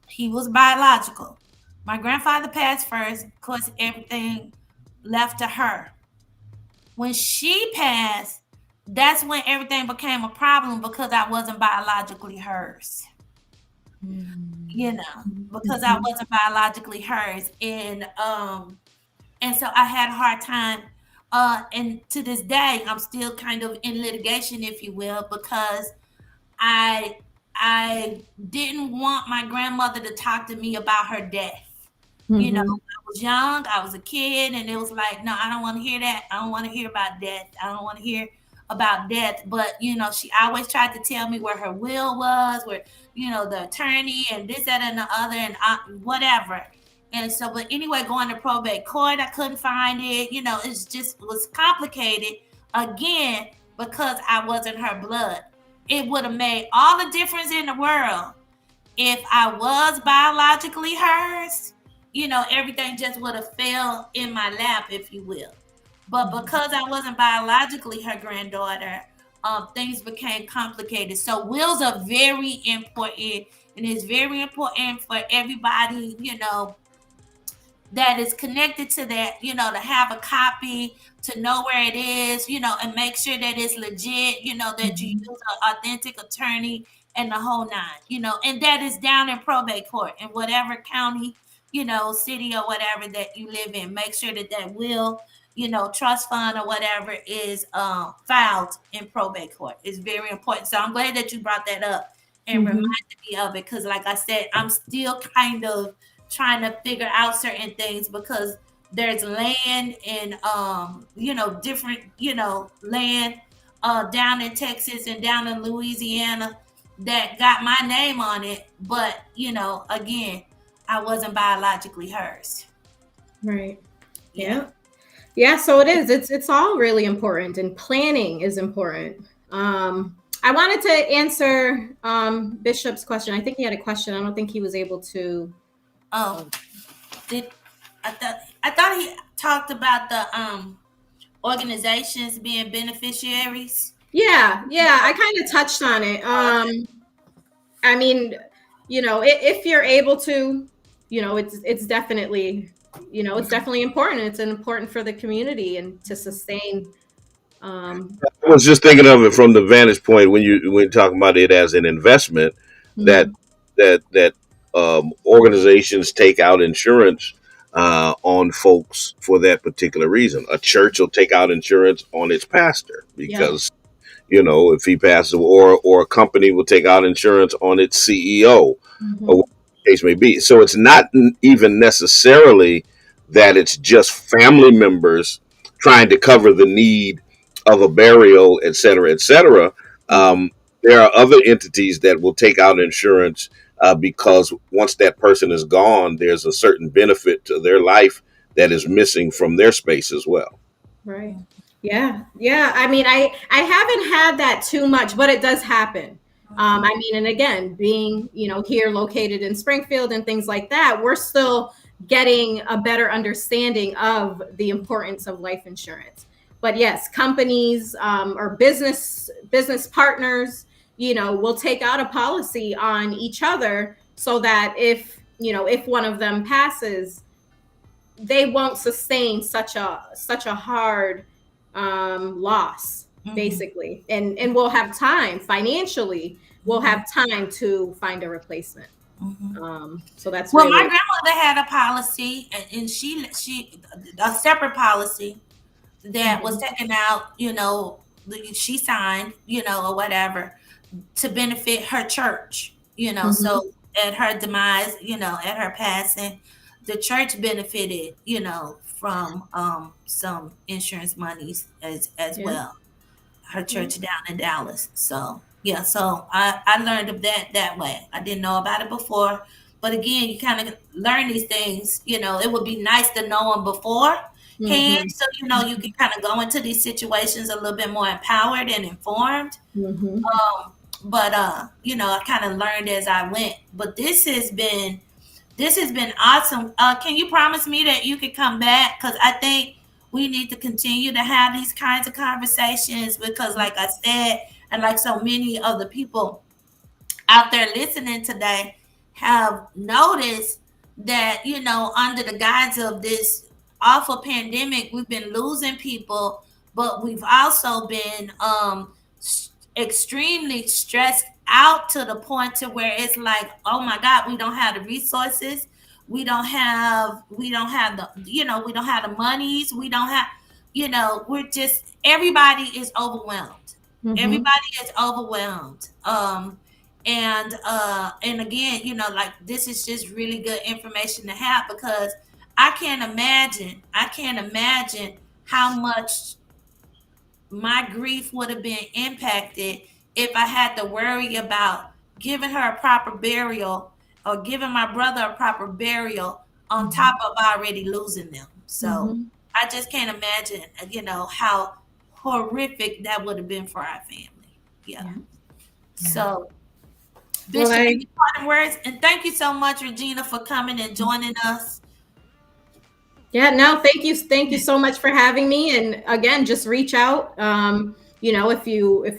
He was biological. My grandfather passed first, of course, everything left to her. When she passed, that's when everything became a problem because I wasn't biologically hers. Because I wasn't biologically hers. And so I had a hard time. And to this day, I'm still kind of in litigation, if you will, because I didn't want my grandmother to talk to me about her death. I was young, I was a kid, and it was like, no, I don't want to hear that. I don't want to hear about death. I don't want to hear about death. But she always tried to tell me where her will was, where the attorney and this, that, and the other, and whatever. And so, but anyway, going to probate court, I couldn't find it. It was complicated again because I wasn't her blood. It would have made all the difference in the world if I was biologically hers. Everything just would have fell in my lap, if you will. But because I wasn't biologically her granddaughter, things became complicated. So wills are very important, and it's very important for everybody, that is connected to that, to have a copy, to know where it is, and make sure that it's legit, that you use an authentic attorney and the whole nine, and that is down in probate court in whatever county, city or whatever that you live in. Make sure that will, trust fund or whatever is filed in probate court. It's very important. So I'm glad that you brought that up and reminded me of it, because like I said, I'm still kind of trying to figure out certain things because there's land and different land down in Texas and down in Louisiana that got my name on it, but again, I wasn't biologically hers. Right. Yeah. So it is. It's all really important, and planning is important. I wanted to answer Bishop's question. I think he had a question. I don't think he was able to Oh, did I thought he talked about the organizations being beneficiaries. Yeah, I kind of touched on it. I mean, if you're able to, it's definitely, it's definitely important. It's important for the community and to sustain. I was just thinking of it from the vantage point when you're talking about it as an investment that Mhm. organizations take out insurance on folks for that particular reason. A church will take out insurance on its pastor Yep. because if he passes, or a company will take out insurance on its CEO, or Mhm. what the case may be. So it's not even necessarily that it's just family members trying to cover the need of a burial, et cetera, et cetera. Mhm. There are other entities that will take out insurance because once that person is gone, there's a certain benefit to their life that is missing from their space as well. Right. Yeah. I mean, I haven't had that too much, but it does happen. I mean, and again, being here located in Springfield and things like that, we're still getting a better understanding of the importance of life insurance. But yes, companies or business partners, will take out a policy on each other so that if one of them passes, they won't sustain such a hard loss, basically, and we'll have time financially. We'll have time to find a replacement. So that's Well, my really. grandmother had a policy, and she a separate policy that was Mhm. taken out. She signed, or whatever, to benefit her church. Mhm. So at her demise, at her passing, the church benefited, from some insurance monies as Yeah. well. Her Yeah. church down in Dallas. So yeah, so I learned of that way. I didn't know about it before, but again, you kind of learn these things. It would be nice to know them beforehand, Mhm. so you can kind of go into these situations a little bit more empowered and informed. Mhm. But I kind of learned as I went. But this has been awesome. Can you promise me that you could come back? Because I think we need to continue to have these kinds of conversations because, like I said, and like so many of the people out there listening today have noticed that, under the guise of this awful pandemic, we've been losing people, but we've also been extremely stressed out to the point to where it's like, oh my God, we don't have the resources, we don't have the we don't have the monies, we don't have, we're just, everybody is overwhelmed. Mhm. Everybody is overwhelmed. And again, like, this is just really good information to have, because I can't imagine how much my grief would have been impacted if I had to worry about giving her a proper burial, or giving my brother a proper burial, on top of already losing them. So Mhm. I just can't imagine, how horrific that would have been for our family. Yeah. Yeah. Yeah. So, Well, Bishop, any parting words? And thank you so much, Regina, for coming and joining us. yeah, no, thank you so much for having me. And again, just reach out. If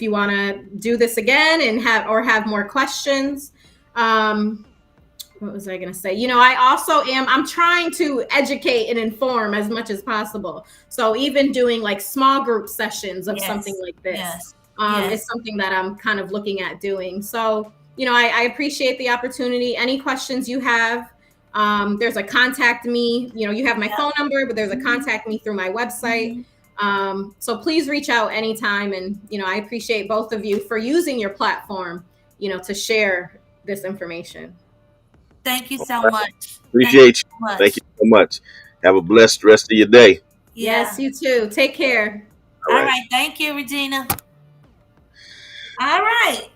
you want to do this again and have more questions. Um, what was I going to say? I also I'm trying to educate and inform as much as possible. So even doing like small group sessions of something Yes, like this yes, is yes. something that I'm kind of looking at doing. So, I appreciate the opportunity. Any questions you have, there's a contact me. You have my phone number, but there's a contact me through my website. Mhm. So please reach out anytime. And, I appreciate both of you for using your platform, to share this information. Thank you All so right. much. Thank you Appreciate you. so Thank much. you so much. Have a blessed rest of your day. Yes, Yeah. you too. Take care. All All right. right. Thank you, Regina. All right.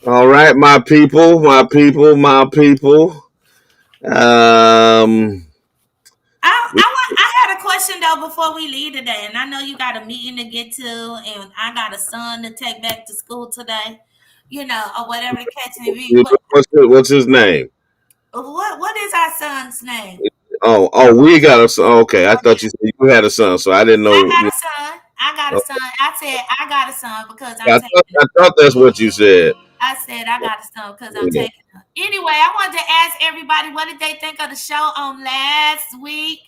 All right, my people, my people, my people. Um, we, I had a question though before we leave today, and I know you got a meeting to get to, and I got a son to take back to school today, or whatever the case may be. But what's his name? what is our son's name? Oh, we got a son. Okay, I thought you said you had a son, so I didn't know. I got a son. I got a son. I said I got a son because I'm taking. I thought that's what you said. I said I got a son because I'm taking her. Anyway, I wanted to ask everybody what did they think of the show on last week.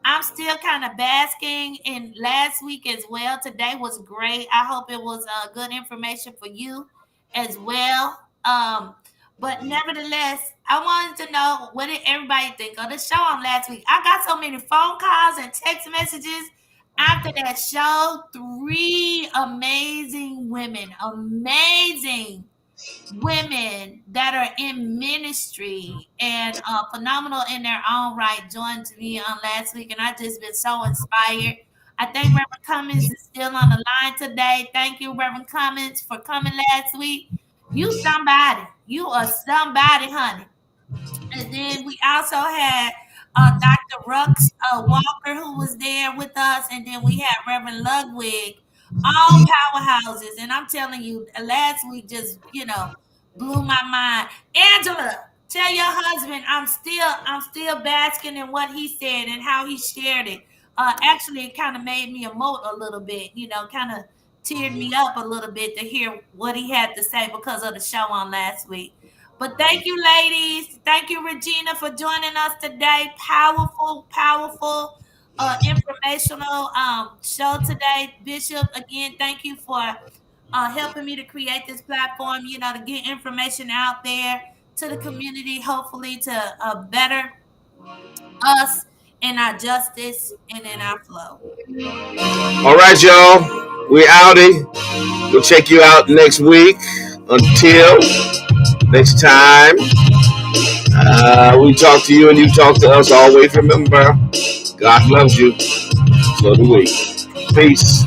I'm still kind of basking in last week as well. Today was great. I hope it was good information for you as well. But nevertheless, I wanted to know what did everybody think of the show on last week. I got so many phone calls and text messages after that show. 3 amazing women that are in ministry and phenomenal in their own right joined me on last week, and I just been so inspired. I think Reverend Cummins is still on the line today. Thank you, Reverend Cummins, for coming last week. You somebody. You are somebody, honey. And then we also had Dr. Rux Walker, who was there with us. And then we had Reverend Ludwig, all powerhouses. And I'm telling you, last week just, blew my mind. Angela, tell your husband I'm still basking in what he said and how he shared it. Actually, it kind of made me emote a little bit, kind of teared me up a little bit to hear what he had to say because of the show on last week. But thank you, ladies. Thank you, Regina, for joining us today. Powerful, powerful, informational show today. Bishop, again, thank you for helping me to create this platform, to get information out there to the community, hopefully to better us in our justice and in our flow. All right, y'all. We outie. We'll check you out next week. Until next time, we talk to you and you talk to us. Always remember, God loves you. So do we. Peace.